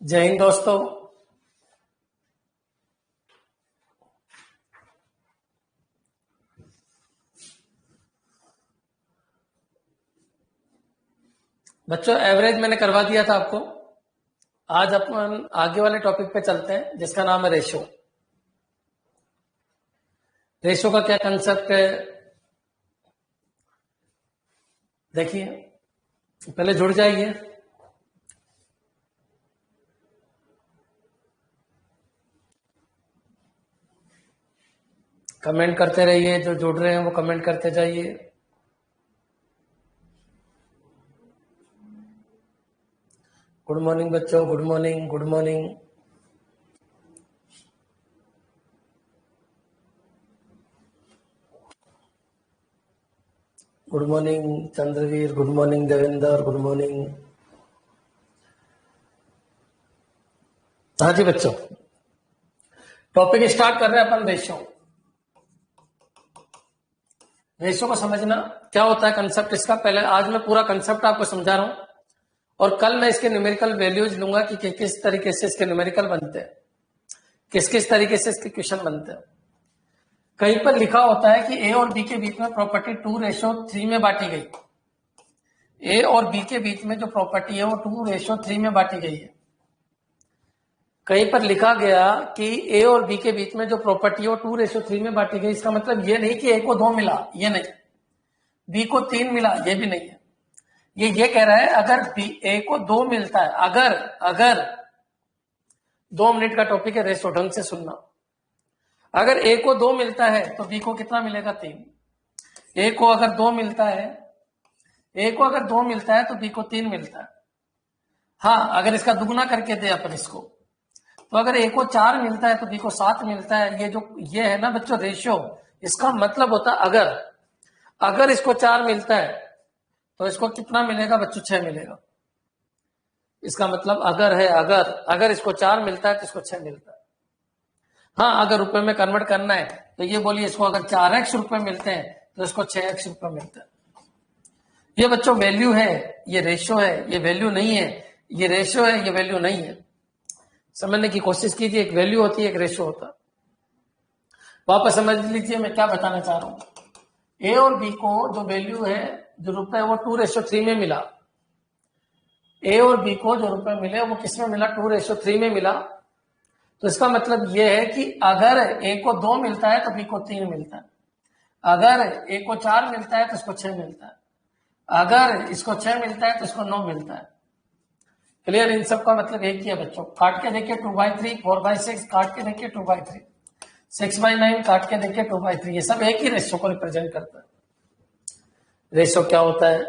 जय हिंद दोस्तों। बच्चों एवरेज मैंने करवा दिया था आपको। आज अपन आगे वाले टॉपिक पे चलते हैं जिसका नाम है रेशो। रेशो का क्या कंसेप्ट है देखिए, पहले जुड़ जाइए। कमेंट करते रहिए, जो जुड़ रहे हैं वो कमेंट करते जाइए। गुड मॉर्निंग बच्चों, good morning, good morning. Good morning Chandraveer, good morning Devendra, good morning. हाँ जी बच्चों, टॉपिक स्टार्ट कर रहे हैं अपन रेशो। रेशो को समझना क्या होता है, कंसेप्ट इसका। पहले आज मैं पूरा कंसेप्ट आपको समझा रहा हूं और कल मैं इसके न्यूमेरिकल वैल्यूज लूंगा कि किस तरीके से इसके न्यूमेरिकल बनते हैं, किस किस तरीके से इसके क्वेश्चन बनते हैं। कहीं पर लिखा होता है कि ए और बी के बीच में प्रॉपर्टी 2:3 में बांटी गई। ए और बी के बीच में जो प्रॉपर्टी है वो 2:3 में बांटी गई है। कहीं पर लिखा गया कि ए और बी के बीच में जो प्रॉपर्टी है वो 2:3 में बांटी गई। इसका मतलब ये नहीं कि ए को 2 मिला, ये नहीं, बी को 3 मिला, ये भी नहीं है। ये कह रहा है अगर बी ए को 2 मिलता है, अगर 2 मिनट का टॉपिक है, रेशो ढंग से सुनना। अगर ए को 2 मिलता है तो बी को कितना मिलेगा? 3। ए को अगर 2 मिलता है, ए को अगर 2 मिलता है तो बी को 3 मिलता है। हाँ, अगर इसका दुगना करके दे अपन इसको, तो अगर ए को 4 मिलता है तो बी को 7 मिलता है। ये है ना बच्चों रेशियो, इसका मतलब होता है अगर इसको 4 मिलता है तो इसको कितना मिलेगा बच्चों? 6 मिलेगा। इसका मतलब अगर इसको 4 मिलता है तो इसको 6 मिलता है। हाँ, अगर रुपए में कन्वर्ट करना है तो ये बोलिए, इसको अगर 4x रुपए मिलते हैं तो इसको 6x रुपए मिलता है। ये बच्चों वैल्यू है, ये रेशियो है, ये वैल्यू नहीं है। ये रेशियो है, ये वैल्यू नहीं है। समझने की कोशिश कीजिए, एक वैल्यू होती है, एक रेशियो होता है। वापस समझ लीजिए मैं क्या बताना चाह रहा हूं। ए और बी को जो वैल्यू है, जो रुपए है, वो 2:3 में मिला। ए और बी को जो रुपए मिले वो किस में मिला? 2:3 में मिला। तो इसका मतलब यह है कि अगर ए को 2 मिलता है तो बी को 3 मिलता है। अगर ए को 4 मिलता है तो इसको 6 मिलता है। अगर इसको 6 मिलता है तो इसको 9 मिलता है। क्लियर? इन सब का मतलब एक ही है बच्चों। काट के देखिए 2/3, 4/6, काट के देखिए 2/3, 6/9, काट के देखिए 2/3। ये सब एक ही रेशो को रिप्रेजेंट करता है। रेशो क्या होता है?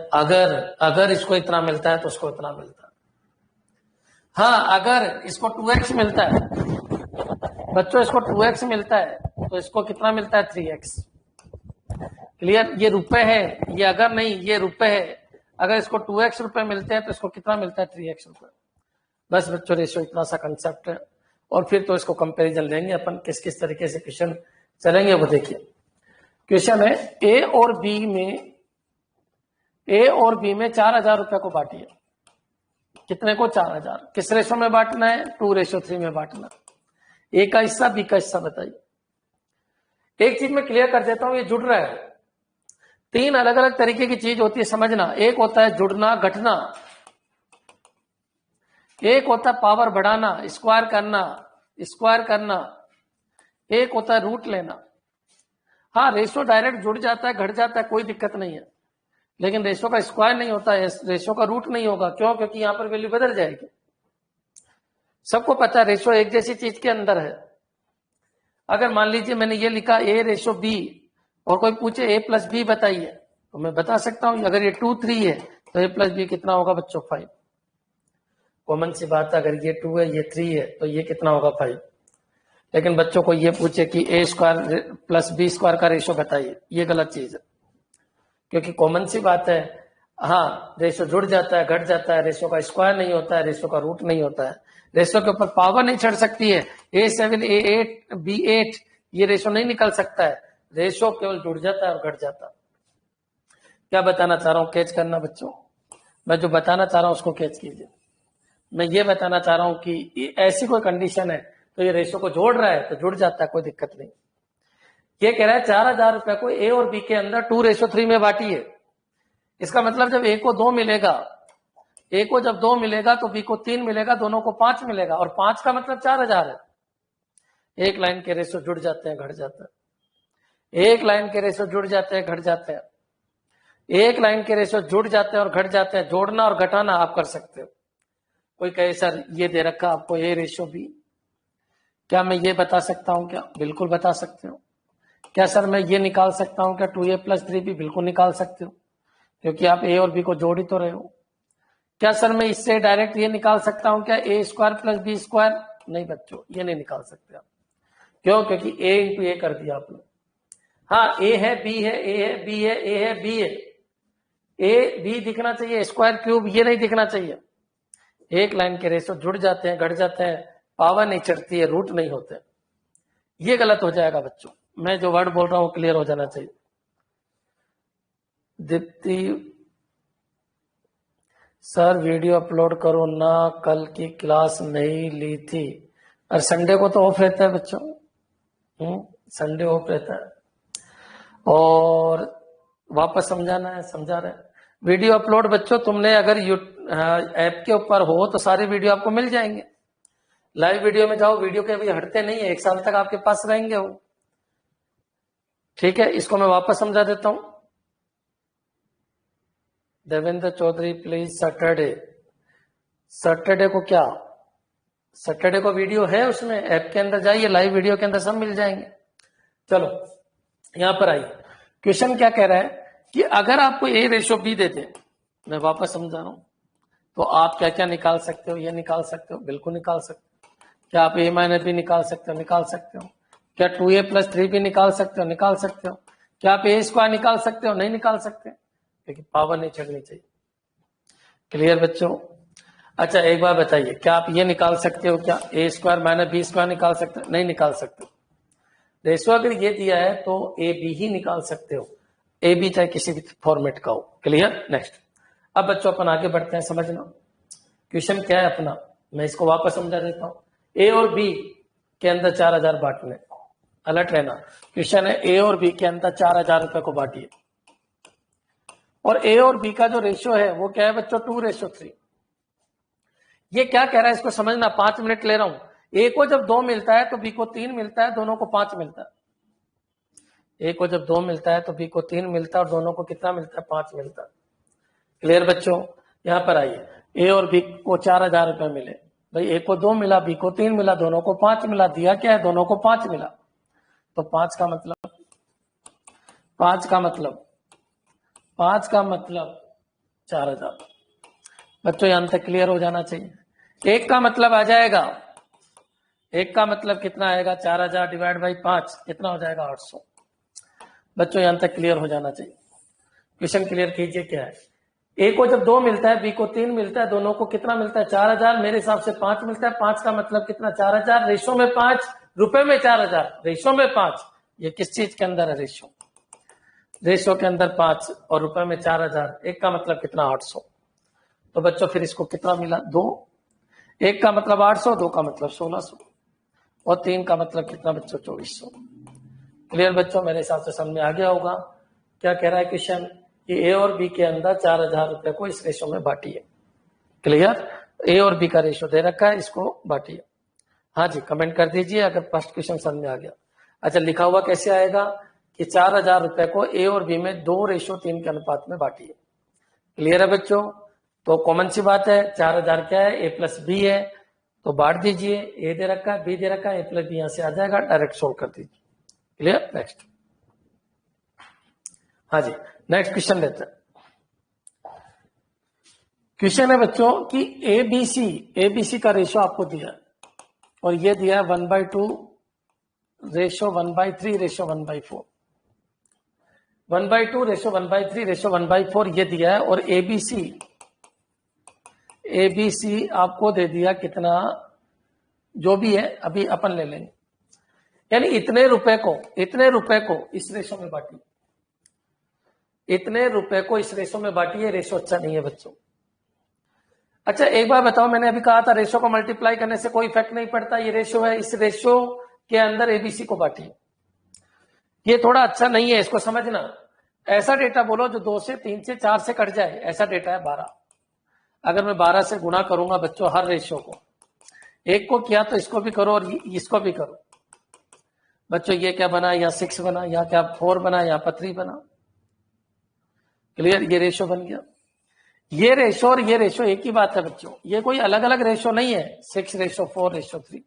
अगर इसको इतना मिलता है तो उसको इतना मिलता है। हाँ, अगर इसको 2x मिलता है बच्चों, इसको 2x मिलता है तो इसको कितना मिलता है? 3x। क्लियर? ये रुपए है, ये अगर नहीं, ये रुपए है। अगर इसको 2x रुपए मिलते हैं तो इसको कितना मिलता है? 3x रुपए। बस बच्चों, रेशो इतना सा कंसेप्ट है। और फिर तो इसको कंपैरिजन लेंगे अपन, किस किस तरीके से क्वेश्चन चलेंगे वो देखिए। क्वेश्चन है ए और बी में 4,000 रुपए को बांटिए। कितने को? 4,000। किस रेशो में बांटना है? 2:3 में बांटना। ए का हिस्सा, बी का हिस्सा बताइए। एक चीज मैं क्लियर कर देता हूं, ये जुड़ रहा है। 3 अलग अलग तरीके की चीज होती है, समझना। एक होता है जुड़ना, घटना। एक होता है पावर बढ़ाना, स्क्वायर करना। एक होता है रूट लेना। हाँ, रेशो डायरेक्ट जुड़ जाता है, घट जाता है, कोई दिक्कत नहीं है। लेकिन रेशो का स्क्वायर नहीं होता है, रेशो का रूट नहीं होगा। क्यों? क्योंकि यहां पर वैल्यू बदल जाएगी। सबको पता है रेशो एक जैसी चीज के अंदर है। अगर मान लीजिए मैंने ये लिखा A:B और कोई पूछे A+B बताइए, तो मैं बता सकता हूं। अगर ये 2, 3 है तो A+B कितना होगा बच्चों? 5। कॉमन सी बात है, अगर ये 2 है, ये 3 है, तो ये कितना होगा? 5। लेकिन बच्चों को ये पूछे कि A² + B² का रेशो बताइए, ये गलत चीज है। क्योंकि कॉमन सी बात है, हाँ, रेशो जुड़ जाता है, घट जाता है, रेशो का स्क्वायर नहीं होता है, रेशो का रूट नहीं होता है। रेशो के ऊपर पावर नहीं चढ़ सकती है। A7, A8, B8 ये रेशो नहीं निकल सकता है। रेशो केवल जुड़ जाता है और घट जाता है। क्या बताना चाह रहा हूं? कैच करना बच्चों, मैं जो बताना चाह रहा हूं उसको कैच कीजिए। मैं ये बताना चाह रहा हूं कि ऐसी कोई कंडीशन है तो ये रेशो को जोड़ रहा है तो जुड़ जाता है, कोई दिक्कत नहीं। ये कह रहा है 4,000 रुपए को ए और बी के अंदर 2:3 में बांटिए। इसका मतलब जब ए को 2 मिलेगा, ए को जब 2 मिलेगा तो बी को 3 मिलेगा, दोनों को 5 मिलेगा, और 5 का मतलब 4,000 है। एक लाइन के रेशो जुड़ जाते हैं, घट जाते हैं। एक लाइन के रेशो जुड़ जाते हैं, घट जाते हैं। एक लाइन के रेशो जुड़ जाते हैं और घट जाते हैं। जोड़ना और घटाना आप कर सकते हो। कोई कहे सर ये दे रखा आपको ए रेशो बी, क्या मैं ये बता सकता हूं क्या? बिल्कुल बता सकते हो। क्या सर मैं ये निकाल सकता हूं क्या 2a+3b? बिल्कुल निकाल सकते हो, क्योंकि आप ए और बी को जोड़ ही तो रहे हो। क्या सर मैं इससे डायरेक्ट ये निकाल सकता हूं क्या a² + b²? नहीं बच्चों, ये नहीं निकाल सकते आप। क्यों? क्योंकि a इंटू ए कर दिया आपने। हाँ, ए है, बी है, ए है, बी है, ए है, बी है। ए बी दिखना चाहिए, स्क्वायर क्यूब ये नहीं दिखना चाहिए। एक लाइन के रेशो जुड़ जाते हैं, घट जाते हैं, पावर नहीं चढ़ती है, रूट नहीं होते। ये गलत हो जाएगा बच्चों। मैं जो वर्ड बोल रहा हूं क्लियर हो जाना चाहिए। दीप्ति सर वीडियो अपलोड करो ना, कल की क्लास नहीं ली थी। और संडे को तो ऑफ रहता है बच्चों, संडे ऑफ रहता है। और वापस समझाना है, समझा रहे हैं। वीडियो अपलोड बच्चों तुमने अगर ऐप के ऊपर हो तो सारे वीडियो आपको मिल जाएंगे। लाइव वीडियो में जाओ, वीडियो के अभी हटते नहीं है, 1 साल तक आपके पास रहेंगे वो। ठीक है, इसको मैं वापस समझा देता हूं। देवेंद्र चौधरी प्लीज सैटरडे को क्या? सैटरडे को वीडियो है, उसमें ऐप के अंदर जाइए, लाइव वीडियो के अंदर सब मिल जाएंगे। चलो यहां पर आइए, क्वेश्चन क्या कह रहा है कि अगर आपको ए रेशो बी दे दे, मैं वापस समझा रहा हूं, तो आप क्या क्या निकाल सकते हो? ये निकाल सकते हो, बिल्कुल निकाल सकते हो। क्या आप a - b निकाल सकते हो? निकाल सकते हो। क्या 2a+3b निकाल सकते हो? निकाल सकते हो। क्या आप a² निकाल सकते हो? नहीं निकाल सकते, क्योंकि पावर नहीं चढ़नी चाहिए। क्लियर बच्चों? अच्छा एक बार बताइए, क्या आप ये निकाल सकते हो क्या a² - b² निकाल सकते हो? नहीं निकाल सकते। रेशो अगर ये दिया है तो ए बी ही निकाल सकते हो, ए बी चाहे किसी भी फॉर्मेट का हो। क्लियर? नेक्स्ट। अब बच्चों अपन आगे बढ़ते हैं, समझना क्वेश्चन क्या है अपना। मैं इसको वापस समझा देता हूं। ए और बी के अंदर 4,000 बांटने, अलर्ट रहना। क्वेश्चन है ए और बी के अंदर 4,000 रुपए को बांटिए, और ए और बी का जो रेशियो है वो क्या है बच्चों? 2:3। ये क्या कह रहा है इसको समझना, 5 मिनट ले रहा हूं। ए को जब 2 मिलता है तो बी को 3 मिलता है, दोनों को 5 मिलता है। ए को जब 2 मिलता है तो बी को 3 मिलता है, और दोनों को कितना मिलता है? 5 मिलता है। क्लियर बच्चों? यहां पर आइए, ए और बी को 4,000 रुपए मिले। भाई ए को 2 मिला, बी को 3 मिला, दोनों को 5 मिला। दिया क्या है? दोनों को 5 मिला। तो 5 का मतलब 4,000। बच्चों यहां तक क्लियर हो जाना चाहिए। एक का मतलब आ जाएगा, एक का मतलब कितना आएगा? 4,000 डिवाइड बाई 5 कितना हो जाएगा? 800। बच्चों यहां तक क्लियर हो जाना चाहिए। क्वेश्चन क्लियर कीजिए क्या है। ए को जब 2 मिलता है, बी को 3 मिलता है, दोनों को कितना मिलता है? 4,000। मेरे हिसाब से 5 मिलता है। 5 का मतलब कितना? 4,000। रेशो में 5, रुपए में 4,000, रेशो में 5। ये किस चीज के अंदर है? रेशो के अंदर 5 और रुपए में 4,000। एक का मतलब कितना? 800। तो बच्चों फिर इसको कितना मिला? 2। एक का मतलब 800, 2 का मतलब 1,600, और 3 का मतलब कितना बच्चों? 2,400। क्लियर बच्चों? मेरे हिसाब से समझ में आ गया होगा क्या कह रहा है क्वेश्चन, कि ए और बी के अंदर 4,000 रुपए को इस रेशो में बांटिए। क्लियर? ए और बी का रेशो दे रखा है, इसको बांटिए। हाँ जी, कमेंट कर दीजिए अगर फर्स्ट क्वेश्चन समझ में आ गया। अच्छा, लिखा हुआ कैसे आएगा कि 4,000 रुपए को ए और बी में 2:3 के अनुपात में बांटिए। क्लियर है बच्चों? तो कॉमन सी बात है, 4,000 क्या है? a+b है, तो बांट दीजिए। ए दे रखा है, बी दे रखा है, a+b यहां से आ जाएगा, डायरेक्ट सोल्व कर दीजिए। क्लियर? नेक्स्ट। हाँ जी, नेक्स्ट क्वेश्चन लेते हैं। क्वेश्चन है बच्चों कि एबीसी का रेशो आपको दिया है, और ये दिया है 1/2 रेशो 1/3 रेशो 1/4। 1/2 रेशो 1/3 रेशो 1/4 ये दिया है, और एबीसी आपको दे दिया कितना? जो भी है अभी अपन ले लेंगे। यानी इतने रुपए को इस रेशो में बांटिए, इतने रुपए को इस रेशो में बांटिए। रेशो अच्छा नहीं है बच्चों। अच्छा एक बार बताओ, मैंने अभी कहा था रेशो को मल्टीप्लाई करने से कोई इफेक्ट नहीं पड़ता, ये रेशो है, इस रेशो के अंदर एबीसी को बांटिए। ये थोड़ा अच्छा नहीं है, इसको समझना। ऐसा डेटा बोलो जो 2 से 3 से 4 से कट जाए, ऐसा डेटा है 12। अगर मैं 12 से गुणा करूंगा बच्चों हर रेशो को, एक को किया तो इसको भी करो और इसको भी करो। बच्चों ये क्या बना, या 6 बना, या क्या 4 बना, या 3 बना। क्लियर, ये रेशो बन गया। ये रेशो और ये रेशो एक ही बात है बच्चों, ये कोई अलग अलग रेशो नहीं है। 6:4:3।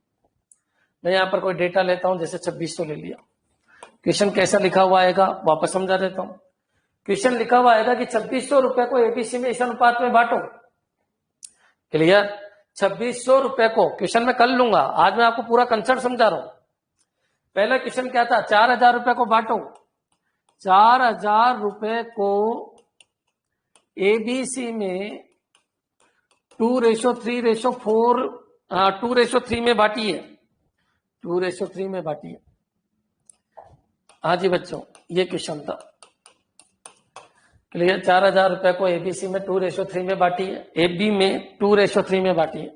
मैं यहां पर कोई डेटा लेता हूं, जैसे 2600 ले लिया। क्वेश्चन कैसा लिखा हुआ आएगा वापस समझा देता हूं। क्वेश्चन लिखा हुआ आएगा कि 2600 रुपए को एबीसी में इस अनुपात में बांटो। क्लियर, 2600 रुपए को क्वेश्चन में कर लूंगा, आज मैं आपको पूरा कंसेप्ट समझा रहा हूं। पहला क्वेश्चन क्या था, 4000 रुपए को बांटो। 4000 रुपए को एबीसी में 2:3:4 2:3 में बांटिए। 2:3 में बांटिए। हाँ जी बच्चों, ये क्वेश्चन था। क्लियर, 4000 रुपए को एबीसी में 2:3 में बांटिए। एबी में 2:3 में बांटिए।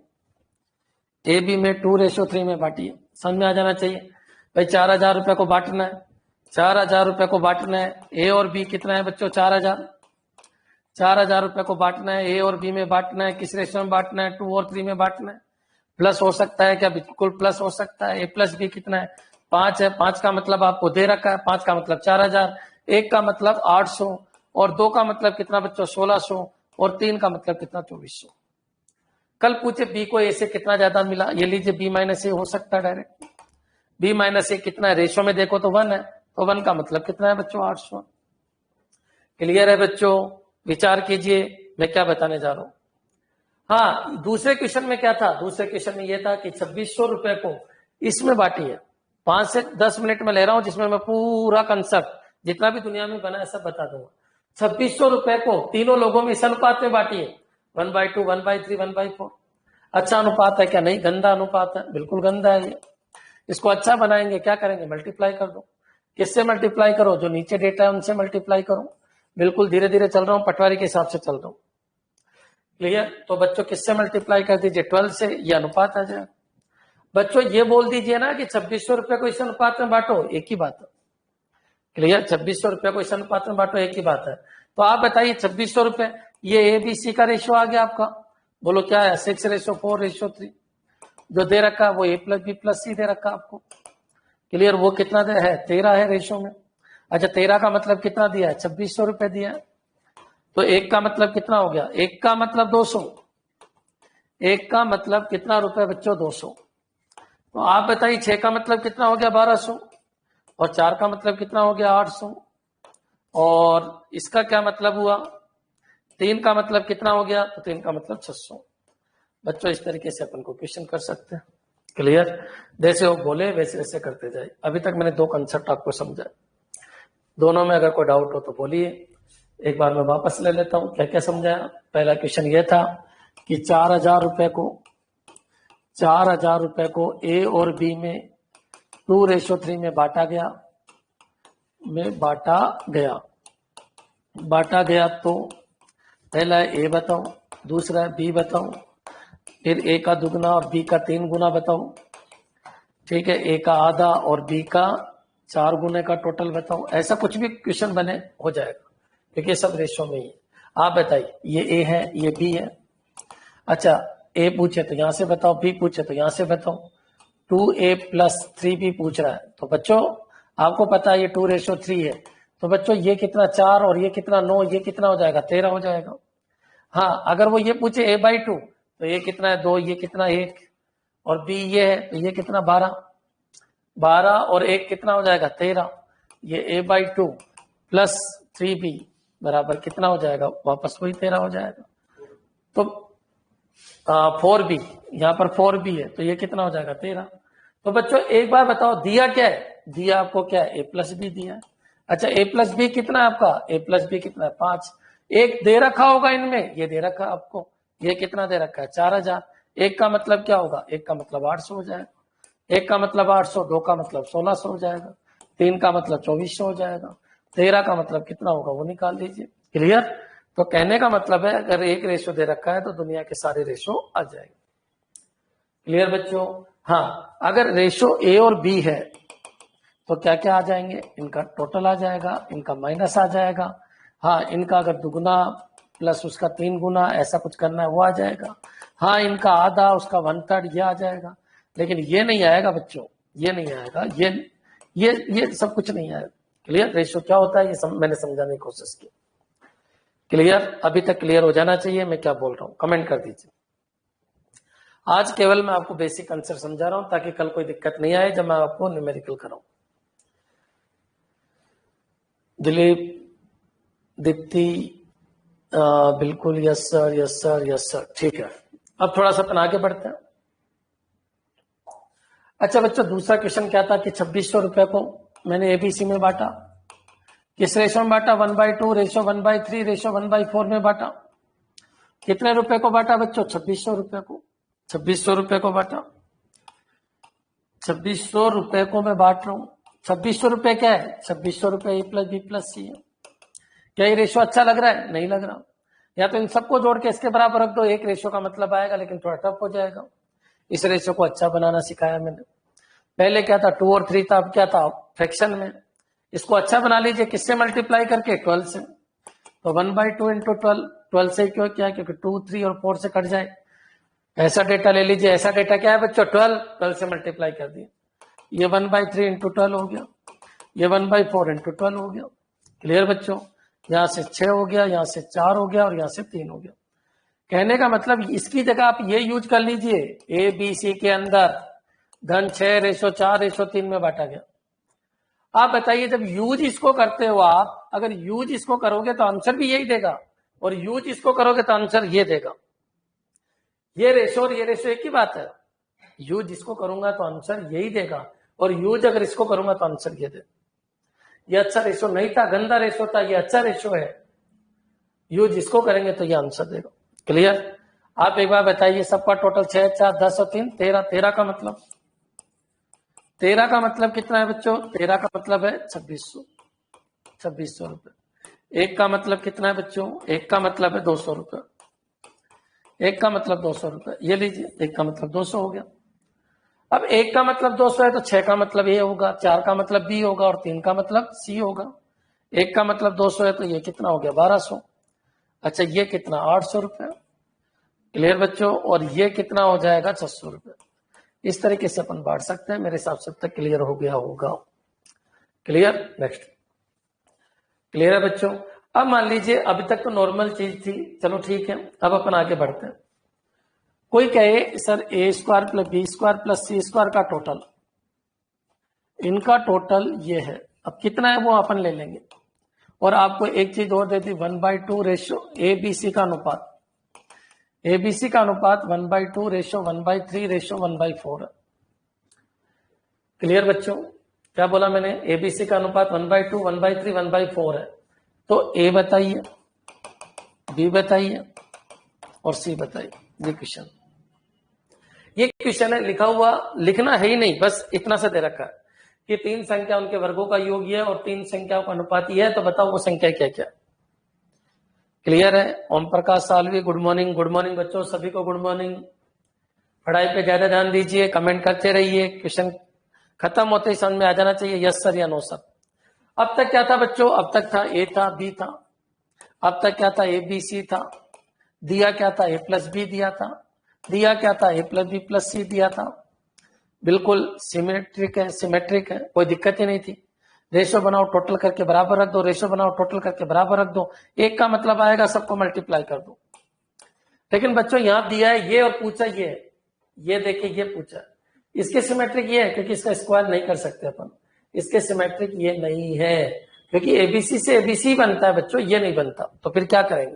एबी में 2:3 में बांटिए। समझ में आ जाना चाहिए भाई। 4000 रुपए को बांटना है, 4000 रुपए को बांटना है। ए और बी कितना है बच्चों, 4000। 4000 रुपए को बांटना है, ए और बी में बांटना है। किस रेशो में बांटना है, 2 और 3 में बांटना है। प्लस हो सकता है क्या, बिल्कुल प्लस हो सकता है। ए प्लस बी कितना है, 5 है। 5 का मतलब आपको दे रखा है, 5 का मतलब 4000, 1 का मतलब 800 और 2 का मतलब कितना बच्चों, 1600 और 3 का मतलब कितना, 2400। कल पूछे बी को ए से कितना ज्यादा मिला, ये लीजिए बी माइनस ए हो सकता है डायरेक्ट। बी माइनस ए कितना है, रेशो में देखो तो 1 है, तो 1 का मतलब कितना है बच्चों, 800। क्लियर है बच्चों, विचार कीजिए मैं क्या बताने जा रहा हूं। हाँ, दूसरे क्वेश्चन में क्या था, दूसरे क्वेश्चन में यह था कि 2600 रुपए को इसमें बांटिए। 5 से 10 मिनट में ले रहा हूं, जिसमें मैं पूरा कंसेप्ट जितना भी दुनिया में बना है सब बता दूंगा। 2600 रुपए को तीनों लोगों में इस अनुपात में बांटिए, 1/2, 1/3, 1/4। अच्छा अनुपात है क्या, नहीं, गंदा अनुपात है, बिल्कुल गंदा है ये। इसको अच्छा बनाएंगे, क्या करेंगे, मल्टीप्लाई कर दो। किससे मल्टीप्लाई करो, जो नीचे डेटा है उनसे मल्टीप्लाई करो। बिल्कुल धीरे धीरे चल रहा हूं, पटवारी के हिसाब से चल रहा हूं। क्लियर, तो बच्चों किससे मल्टीप्लाई कर दीजिए, 12 से, ये अनुपात आ जाए। बच्चों ये बोल दीजिए ना कि 2600 रुपए को इस अनुपात में बांटो, एक ही बात है। क्लियर, 2600 रुपए को इस अनुपात में बांटो, एक ही बात है। तो आप बताइए 2600 रुपए, ये एबीसी का रेशियो आ गया आपका, बोलो क्या है, 6:4:3। जो दे रखा है वो ए प्लस बी प्लस सी दे रखा आपको। क्लियर, वो कितना दे है, 13 है रेशियो में। अच्छा 13 का मतलब कितना दिया है, 2600 रुपए दिया है। तो 1 का मतलब कितना हो गया, 1 का मतलब 200। 1 का मतलब कितना रुपए बच्चों, 200। तो आप बताइए 6 का मतलब कितना हो गया, 1200। और 4 का मतलब कितना हो गया, 800। और इसका क्या मतलब हुआ, 3 का मतलब कितना हो गया, तो 3 का मतलब 600। बच्चों इस तरीके से अपन को क्वेश्चन कर सकते हैं। क्लियर, जैसे वो बोले वैसे वैसे करते जाए। अभी तक मैंने 2 कंसेप्ट आपको समझाया, दोनों में अगर कोई डाउट हो तो बोलिए। एक बार मैं वापस ले लेता हूं, क्या क्या समझाया। पहला क्वेश्चन ये था कि 4000 रुपए को ए और बी में 2:3 में बांटा गया। तो पहला है ए बताओ, दूसरा है बी बताओ, फिर ए का दुगना और बी का 3 गुना बताओ। ठीक है, ए का आधा और बी का 4 गुने का टोटल बताओ। ऐसा कुछ भी क्वेश्चन बने हो जाएगा, क्योंकि सब रेशो में ही है। आप बताइए, ये ए है, ये बी है। अच्छा ए पूछे तो यहां से बताओ, बी पूछे तो यहां से बताओ। 2a + 3b पूछ रहा है, तो बच्चों आपको पता है ये 2:3 है। तो बच्चों ये कितना 4 और ये कितना 9, ये कितना हो जाएगा, 13 हो जाएगा। हाँ, अगर वो ये पूछे a/2 तो ये कितना है 2, ये कितना 1 और b ये है, तो ये कितना 12 और 1 कितना हो जाएगा 13। ये a/2 + 3b बराबर कितना हो जाएगा, वापस वही 13 हो जाएगा। तो 4b, यहाँ पर 4b है, तो ये कितना हो जाएगा 13। तो बच्चों एक बार बताओ दिया क्या है, दिया आपको क्या है, a+b दिया है। अच्छा a+b कितना है आपका, a+b कितना है 5। एक दे रखा होगा इनमें, ये दे रखा आपको, ये कितना दे रखा है 4000। 1 का मतलब क्या होगा, 1 का मतलब 800 हो जाएगा। 1 का मतलब 800, 2 का मतलब 1600 हो जाएगा, 3 का मतलब 2400 हो जाएगा, 13 का मतलब कितना होगा वो निकाल लीजिए। क्लियर, तो कहने का मतलब है अगर एक रेशो दे रखा है तो दुनिया के सारे रेशो आ जाएंगे। क्लियर बच्चों? हाँ, अगर रेशो ए और बी है तो क्या क्या आ जाएंगे? इनका टोटल आ जाएगा, इनका माइनस आ जाएगा। हाँ, इनका अगर दुगुना प्लस उसका 3 गुना ऐसा कुछ करना है वो आ जाएगा। हाँ, इनका आधा उसका 1/3 ये आ जाएगा। लेकिन ये नहीं आएगा बच्चों, ये नहीं आएगा, ये सब कुछ नहीं आएगा। क्लियर? रेशो क्या होता है ये मैंने समझाने की कोशिश की। क्लियर? अभी तक क्लियर हो जाना चाहिए मैं क्या बोल रहा हूं, कमेंट कर दीजिए। आज केवल मैं आपको बेसिक आंसर समझा रहा हूं ताकि कल कोई दिक्कत नहीं आए जब मैं आपको न्यूमेरिकल कराऊं। दिलीप, दीप्ति, बिल्कुल yes sir, yes sir, yes sir, ठीक है। अब थोड़ा सा अपन आगे बढ़ते हैं। अच्छा बच्चों, दूसरा क्वेश्चन क्या था कि 2600 रुपए को मैंने एबीसी में बांटा। किस रेशो में बांटा? 1/2, रेशो 1/3, रेशो 1/4 में बांटा। कितने रुपए को बांटा बच्चों? 2600 रुपए को। 2600 रुपए को बांटा। 2600 रुपए को मैं बांट रहा हूं। 2600 रुपए क्या है? 2600 रुपए ए प्लस बी प्लस सी है। क्या ये रेशो अच्छा लग रहा है? नहीं लग रहा। या तो इन सबको जोड़ के इसके बराबर रख दो, एक रेशो का मतलब आएगा, लेकिन थोड़ा टफ हो जाएगा। इस रेशो को अच्छा बनाना सिखाया मैंने। पहले क्या था? 2 और 3 था, अब क्या था? फ्रैक्शन में। इसको अच्छा बना लीजिए, किससे मल्टीप्लाई करके? 12 से। तो 1/2 इंटू 12 से क्यों? क्या? क्योंकि 2, 3 और 4 से कट जाए। ऐसा डेटा ले लीजिए। ऐसा डेटा क्या है बच्चों? 12 से मल्टीप्लाई कर दिए। ये 1/3 इंटू 12 हो गया, ये 1/4 इंटू 12 हो गया। क्लियर बच्चों? यहां से 6 हो गया, यहां से 4 हो गया और यहां से 3 हो गया। कहने का मतलब इसकी जगह आप ये यूज कर लीजिए, ए बी सी के अंदर धन 6 रेशो 4 रेशो 3 में बांटा गया। आप बताइए, जब यूज इसको करते हो आप, अगर यूज इसको करोगे तो आंसर भी यही देगा, और यूज इसको करोगे तो आंसर ये देगा। ये रेशो और ये रेशो एक ही बात है। यूज इसको करूंगा तो आंसर यही देगा, और यूज अगर इसको करूंगा तो आंसर ये देगा। ये अच्छा रेशो नहीं था, गंदा रेशो था, ये अच्छा रेशो है। यूज इसको करेंगे तो ये आंसर देगा। क्लियर? आप एक बार बताइए, सबका टोटल 6, 4, 10 और 3 13। 13 का मतलब, 13 का मतलब कितना है बच्चों? 13 का मतलब है 2600। 2600 रुपए। एक का मतलब कितना है बच्चों? एक का मतलब है 200 रुपए। एक का मतलब 200 रुपए, ये लीजिए, एक का मतलब 200 हो गया। अब एक का मतलब 200 है तो 6 का मतलब ए होगा, 4 का मतलब बी होगा और 3 का मतलब सी होगा। एक का मतलब 200 है तो ये कितना हो गया? 1200। अच्छा, ये कितना? 800 रुपए। क्लियर बच्चों? और ये कितना हो जाएगा? 600 रुपए। इस तरीके से अपन बांट सकते हैं। मेरे हिसाब से अब तक क्लियर हो गया होगा। क्लियर? नेक्स्ट। क्लियर है बच्चों? अब मान लीजिए अभी तक तो नॉर्मल चीज थी, चलो ठीक है, अब अपन आगे बढ़ते हैं। कोई कहे sir a² plus b² plus c² का टोटल, इनका टोटल ये है, अब कितना है वो अपन ले लेंगे। और आपको एक चीज और दे दी, 1/2 रेशो ABC का अनुपात, ABC का अनुपात 1/2 रेशो 1/3 रेशो 1/4 है। क्लियर बच्चों? क्या बोला मैंने? ABC का अनुपात 1/2 1/3 1/4 है। तो A बताइए, B बताइए और C बताइए। ये क्वेश्चन, ये क्वेश्चन है, लिखा हुआ लिखना है ही नहीं, बस इतना से दे रखा है कि 3 संख्या उनके वर्गों का योग है और 3 संख्याओं का अनुपात है, तो बताओ वो संख्या क्या क्या। क्लियर है? Om Prakash Salvi, good morning. Good morning बच्चों, सभी को गुड मॉर्निंग। पढ़ाई पे ज्यादा ध्यान दीजिए, कमेंट करते रहिए, क्वेश्चन खत्म होते ही समझ में आ जाना चाहिए यस सर या नो सर। अब तक क्या था बच्चों? अब तक था ए था बी था, अब तक क्या था? ए बी सी था, दिया क्या था? ए प्लस बी दिया था, दिया क्या था? ए प्लस बी प्लस सी दिया था। बिल्कुल सिमेट्रिक है, सिमेट्रिक है, कोई दिक्कत ही नहीं थी। रेशो बनाओ, टोटल करके बराबर रख दो, रेशो बनाओ, टोटल करके बराबर रख दो, एक का मतलब आएगा सबको मल्टीप्लाई कर दो। लेकिन बच्चों यहां दिया है ये और पूछा ये देखिए, ये पूछा, इसके सिमेट्रिक ये है क्योंकि इसका स्क्वायर नहीं कर सकते अपन, इसके सिमेट्रिक ये नहीं है क्योंकि एबीसी से एबीसी बनता है बच्चों, ये नहीं बनता, तो फिर क्या करेंगे।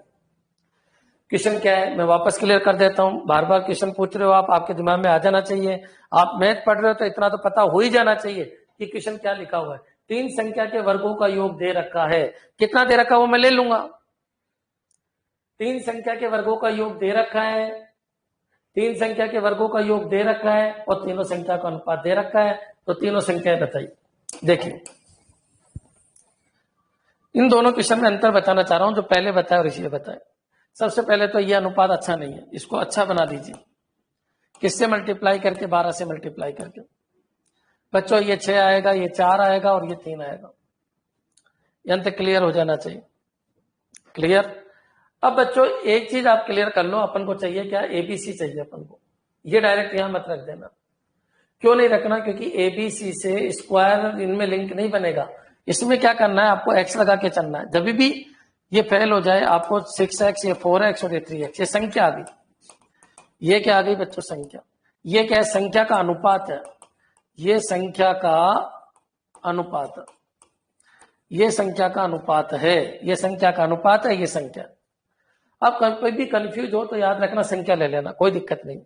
क्वेश्चन क्या है मैं वापस क्लियर कर देता हूं, बार बार क्वेश्चन पूछ रहे हो आप, आपके दिमाग में आ जाना चाहिए। आप मैथ पढ़ रहे हो तो इतना तो पता हो ही जाना चाहिए कि क्वेश्चन क्या लिखा हुआ है। 3 संख्या के वर्गों का योग दे रखा है, कितना दे रखा है वो मैं ले लूंगा। 3 संख्या के वर्गों का योग दे रखा है, 3 संख्या के वर्गों का योग दे रखा है और तीनों संख्या का अनुपात दे रखा है, तो तीनों संख्याएं बताइए। देखिए इन दोनों क्वेश्चन में अंतर बताना चाह रहा हूं, जो पहले बताया और इसे बताया। सबसे पहले तो ये अनुपात अच्छा नहीं है, इसको अच्छा बना दीजिए। किससे मल्टीप्लाई करके? 12 से मल्टीप्लाई करके। बच्चों ये 6 आएगा, ये 4 आएगा और ये 3 आएगा। यंत्र क्लियर हो जाना चाहिए। क्लियर? अब बच्चों एक चीज आप क्लियर कर लो, अपन को चाहिए क्या? एबीसी चाहिए अपन को। ये डायरेक्ट यहां मत रख देना। क्यों नहीं रखना? क्योंकि एबीसी से स्क्वायर इनमें लिंक नहीं बनेगा। इसमें क्या करना है? आपको एक्स लगा के चलना है। जब भी ये फेल हो जाए आपको 6x, ये 4x और ये 3x, ये संख्या आ गई। ये क्या आ गई बच्चों? संख्या। ये क्या है? संख्या का अनुपात है। ये संख्या का अनुपात, ये संख्या का अनुपात है, ये संख्या का अनुपात है, ये संख्या। अब कोई भी कंफ्यूज हो तो याद रखना, संख्या ले लेना, कोई दिक्कत नहीं।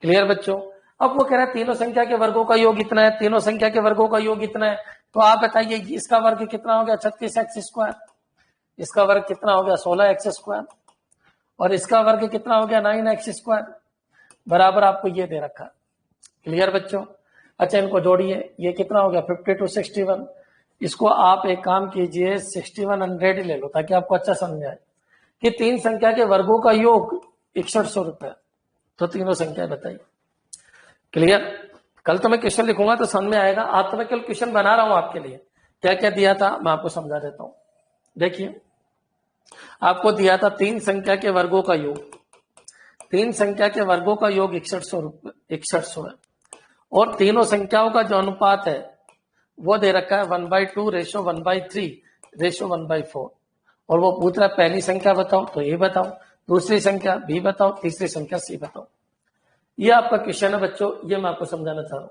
क्लियर बच्चों? अब वो कह रहा है तीनों संख्या के वर्गों का योग इतना है, तीनों संख्या के वर्गों का योग इतना है। तो आप बताइए इसका वर्ग कितना हो गया? 36x square. इसका वर्ग कितना हो गया? 16x square. और इसका वर्ग कितना हो गया? 9x square. बराबर आपको ये दे रखा। क्लियर बच्चों? अच्छा इनको जोड़िए, ये कितना हो गया? 52 61। इसको आप एक काम कीजिए, 6100 ले लो ताकि आपको अच्छा समझ आए कि तीन संख्या के वर्गों का योग 6100 रुपए। तो तीनों संख्या बताइए। क्लियर? कल तो मैं क्वेश्चन लिखूंगा तो समझ में आएगा। आज तो मैं केवल क्वेश्चन बना रहा हूं आपके लिए। क्या क्या दिया था मैं आपको समझा देता हूं। देखिए आपको दिया था तीन संख्या के वर्गों का योग। तीन संख्या के वर्गों का योग 6100 है। और तीनों संख्याओं का जो अनुपात है वो दे रखा है 1/2 रेशो 1/3 रेशो 1/4। और वो पूछ रहा है पहली संख्या बताओ, तो ए बताओ, दूसरी संख्या बी बताओ, तीसरी संख्या सी बताओ। ये आपका क्वेश्चन है बच्चों, ये मैं आपको समझाना चाह रहा हूं।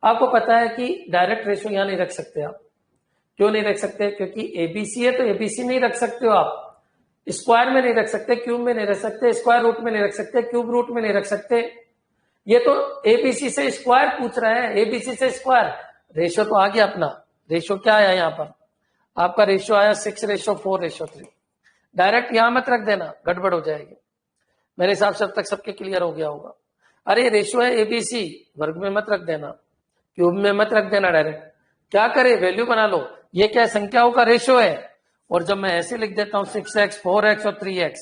आपको पता है कि डायरेक्ट रेशो यहां नहीं रख सकते आप। क्यों नहीं रख सकते? क्योंकि एबीसी है तो एबीसी नहीं रख सकते हो आप। स्क्वायर में नहीं रख सकते, क्यूब में नहीं रख सकते, स्क्वायर रूट में नहीं रख सकते, क्यूब रूट में नहीं रख सकते। ये तो एबीसी से स्क्वायर पूछ रहे हैं, एबीसी से स्क्वायर। रेशो तो आ गया अपना। रेशो क्या आया यहाँ पर? आपका रेशो आया 6:4:3। डायरेक्ट यहां मत रख देना, गड़बड़ हो जाएगी। मेरे हिसाब से अब तक सबके क्लियर हो गया होगा। अरे रेशो है एबीसी, वर्ग में मत रख देना, क्यूब में मत रख देना। डायरेक्ट क्या करे? वैल्यू बना लो। ये क्या है? संख्याओं का रेशो है। और जब मैं ऐसे लिख देता हूं 6x 4x और 3x,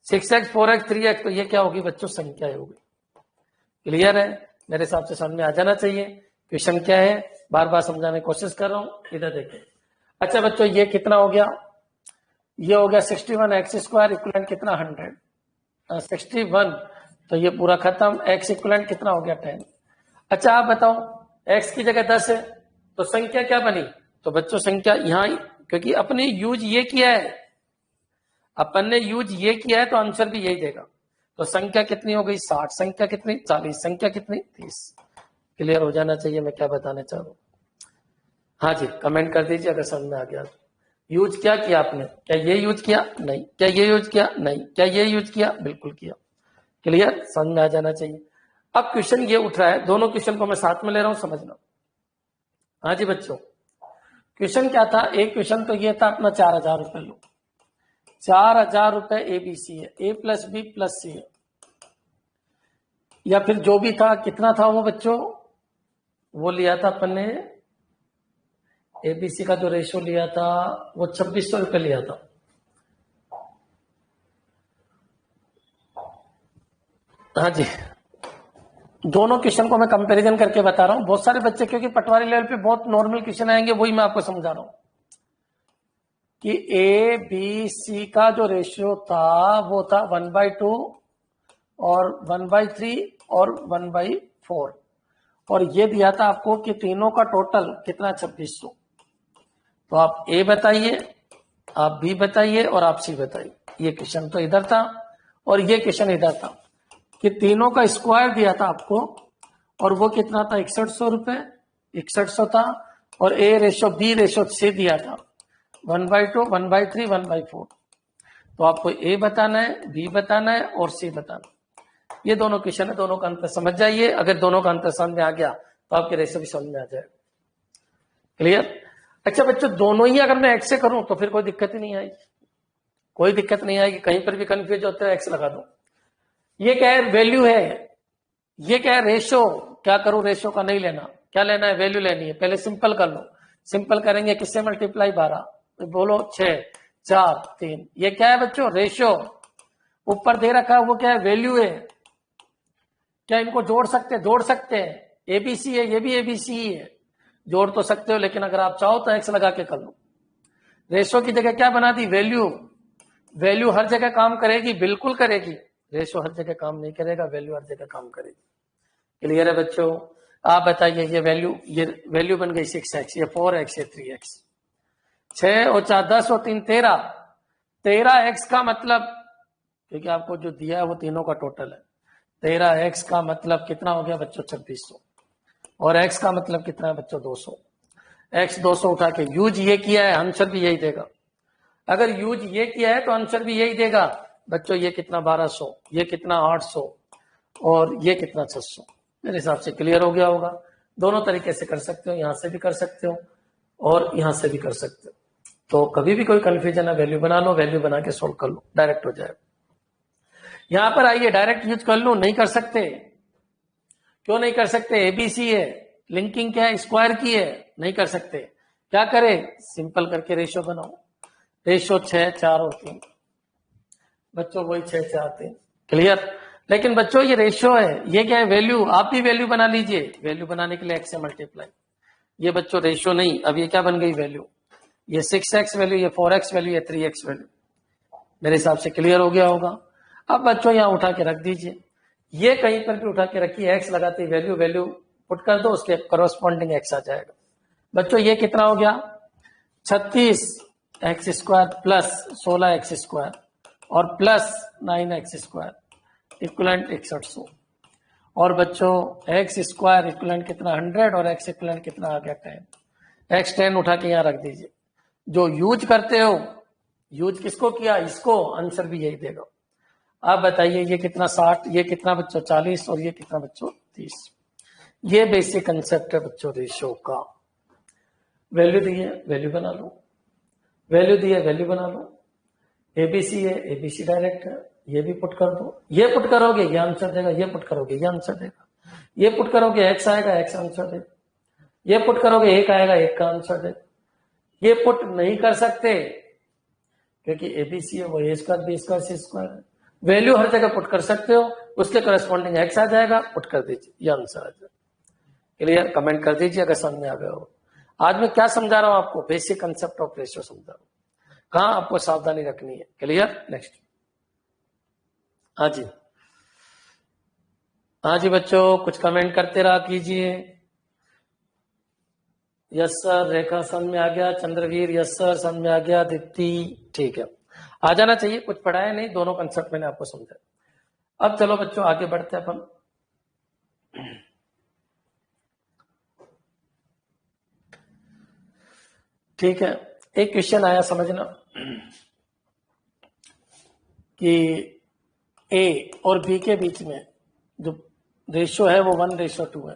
6x 4x 3x, तो ये क्या होगी बच्चों? संख्या होगी। क्लियर है? मेरे हिसाब से समझ में आ जाना चाहिए। क्वेश्चन क्या है बार बार समझाने की कोशिश कर रहा हूं, इधर देखिए। अच्छा बच्चों ये कितना हो गया? ये हो गया 61x स्क्वायर इक्वलेंट कितना? 100। 61, तो ये पूरा खत्म। x इक्वलेंट कितना हो गया? 10। अच्छा आप बताओ x की जगह 10 है तो संख्या क्या बनी? तो बच्चों संख्या यहां, क्योंकि अपने यूज ये किया है, अपन ने यूज ये किया है तो आंसर भी यही देगा। तो संख्या कितनी हो गई? 60। संख्या कितनी? 40। संख्या कितनी? 30। क्लियर हो जाना चाहिए मैं क्या बताने चाह रहा हूं। हाँ जी कमेंट कर दीजिए अगर समझ में आ गया। यूज क्या किया आपने? क्या ये यूज किया? नहीं। क्या ये यूज किया? नहीं। क्या ये यूज किया? बिल्कुल किया। क्लियर? समझ में आ जाना चाहिए। अब क्वेश्चन ये उठ रहा है, दोनों क्वेश्चन को मैं साथ में ले रहा हूं, समझना। हाँ जी बच्चों क्वेश्चन क्या था? एक क्वेश्चन तो ये था अपना 4000 रुपए लो। 4000 रुपए एबीसी है, ए प्लस बी प्लस सी है, या फिर जो भी था। कितना था वो बच्चों? वो लिया था अपन ने एबीसी का जो रेशो लिया था वो 2600 रुपए लिया था। हाँ जी दोनों क्वेश्चन को मैं कंपैरिजन करके बता रहा हूं। बहुत सारे बच्चे क्योंकि पटवारी लेवल पे बहुत नॉर्मल क्वेश्चन आएंगे, वही मैं आपको समझा रहा हूं कि ए बी सी का जो रेशियो था वो था 1/2 और 1/3 और 1/4। और ये दिया था आपको कि तीनों का टोटल कितना? 2600। तो आप ए बताइए, आप बी बताइए और आप सी बताइए। ये क्वेश्चन तो इधर था और ये क्वेश्चन इधर था कि तीनों का स्क्वायर दिया था आपको और वो कितना था? 6100 रुपए। 6100 था। और ए रेशो बी रेशो सी दिया था 1/2 1/3 1/4। तो आपको ए बताना है, बी बताना है और सी बताना है। ये दोनों क्वेश्चन है, दोनों का अंतर समझ जाइए। अगर दोनों का अंतर समझ में आ गया तो आपके रेशो भी समझ में आ जाएगा। क्लियर? अच्छा बच्चों दोनों ही अगर मैं एक्स से करूं तो फिर कोई दिक्कत ही नहीं आएगी, कोई दिक्कत नहीं आएगी। कहीं पर भी कंफ्यूज होते हैं एक्स लगा दो। ये क्या है? वैल्यू है। ये क्या है? रेशो। क्या करूं? रेशो का नहीं लेना, क्या लेना है? वैल्यू लेनी है। पहले सिंपल कर लो। सिंपल करेंगे किससे? मल्टीप्लाई 12। बोलो 6 4 3। ये क्या है बच्चों? रेशियो। ऊपर दे रखा है वो क्या है? वैल्यू है। क्या इनको जोड़ सकते हैं? जोड़ सकते हैं। एबीसी है, ये भी एबीसी ही है, जोड़ तो सकते हो, लेकिन अगर आप चाहो तो एक्स लगा के कर लो। रेशियो की जगह क्या बना दी? वैल्यू। वैल्यू हर जगह काम करेगी? बिल्कुल करेगी। रेशियो हर जगह काम नहीं करेगा, वैल्यू हर जगह काम करेगी। क्लियर है बच्चों? आप बताइए, ये वैल्यू बन गई 6x, ये 4x, ये 3x। 6 और 4 10 और 3 13। 13x का मतलब, क्योंकि आपको जो दिया है वो तीनों का टोटल है, 13x का मतलब कितना हो गया बच्चों? 2600। और x का मतलब कितना है बच्चों? 200। x 200 उठा के यूज ये किया है, आंसर भी यही देगा। अगर यूज ये किया है तो आंसर भी यही देगा बच्चों। ये कितना? 1200, ये कितना? 800, और ये कितना? 600। मेरे हिसाब से क्लियर हो गया होगा। दोनों तरीके से कर सकते हो, यहां से भी कर सकते हो और यहां से भी कर सकते हो। तो कभी भी कोई कंफ्यूजन है, वैल्यू बना लो, वैल्यू बना के सोल्व कर लो, डायरेक्ट हो जाएगा। यहां पर आइए, डायरेक्ट यूज कर लो। नहीं कर सकते। क्यों नहीं कर सकते? एबीसी है, लिंकिंग क्या है? स्क्वायर की है, नहीं कर सकते। क्या करें? सिंपल करके रेशियो बनाओ। रेशियो 6 4 और 3 बच्चों, वही 6 4 3। क्लियर? लेकिन बच्चों ये रेशियो है, ये क्या है? वैल्यू। आप भी वैल्यू बना लीजिए। वैल्यू बनाने के लिए एक्स से मल्टीप्लाई। ये बच्चों रेशियो नहीं, अब ये क्या बन गई? वैल्यू। ये 6x वैल्यू, ये 4x वैल्यू, ये 3x वैल्यू। मेरे हिसाब से क्लियर हो गया होगा। अब बच्चों यहां उठा के रख दीजिए, ये कहीं पर भी उठा के रखिए, एक्स लगाते वैल्यू, वैल्यू पुट कर दो, उसके करस्पॉन्डिंग एक्स आ जाएगा। बच्चों ये कितना हो गया? 36x² प्लस 16x² और प्लस 9x² इक्वलेंट 6100। और बच्चों x² इक्वलेंट कितना? 100, और x इक्वलेंट कितना आ गया? 10। x 10 उठा के यहां रख दीजिए। जो यूज करते हो, यूज किसको किया? इसको, आंसर भी यही देगा। आप बताइए, ये कितना? 60, ये कितना बच्चों? 40, और ये कितना बच्चों? 30। ये बेसिक कंसेप्ट है बच्चों रेशियो का। वैल्यू दी है, वैल्यू बना लो। वैल्यू दी है, वैल्यू बना लो। एबीसी है, एबीसी डायरेक्ट है, ये भी पुट कर दो। ये पुट करोगे ये आंसर देगा, ये पुट करोगे ये आंसर देगा, ये पुट करोगे एक्स आएगा, एक्स आंसर देगा, ये पुट करोगे एक आएगा, एक का आंसर देगा। ये पुट नहीं कर सकते क्योंकि एबीसी है, वो ए स्क्वायर बी स्क्वायर सी स्क्वायर है। वैल्यू हर जगह पुट कर सकते हो, उसके करस्पॉन्डिंग एक्स आ जाएगा, पुट कर दीजिए, ये आंसर आ जाएगा। क्लियर? कमेंट कर दीजिए अगर समझ में आ गया हो। आज मैं क्या समझा रहा हूं आपको? बेसिक कंसेप्ट ऑफ रेशियो समझा रहा हूं, कहां आपको सावधानी रखनी है। क्लियर? नेक्स्ट। हाँ जी, हाँ जी बच्चों, कुछ कमेंट करते रहा कीजिए। यस सर, रेखा समझ में आ गया। चंद्रवीर यस सर, समझ में आ गया। दीप्ति ठीक है, आ जाना चाहिए, कुछ पढ़ाया नहीं, दोनों कंसेप्ट मैंने आपको समझा। अब चलो बच्चों आगे बढ़ते हैं अपन। ठीक है, एक क्वेश्चन आया, समझना कि ए और बी के बीच में जो रेशियो है वो 1:2 है,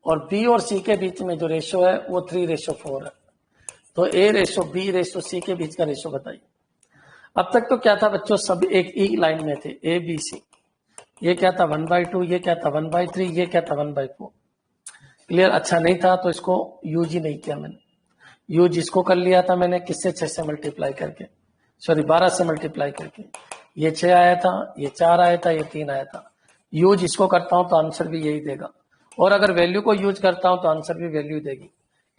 और बी और सी के बीच में जो रेशियो है वो 3:4 है। तो A ratio B ratio C के बीच का रेशियो बताइए। अब तक तो क्या था बच्चों? सब एक ही लाइन में थे, ए बी सी। ये क्या था? 1/2, ये क्या था? 1/3, ये क्या था? 1/4। क्लियर? अच्छा नहीं था तो इसको यूज ही नहीं किया मैंने। यूज इसको कर लिया था मैंने, किससे? 6 से मल्टीप्लाई करके, सॉरी 12 से मल्टीप्लाई करके। ये 6 आया था, ये 4 आया था, ये 3 आया था। यूज इसको करता हूं तो आंसर भी यही देगा, और अगर वैल्यू को यूज करता हूं तो आंसर भी वैल्यू देगी।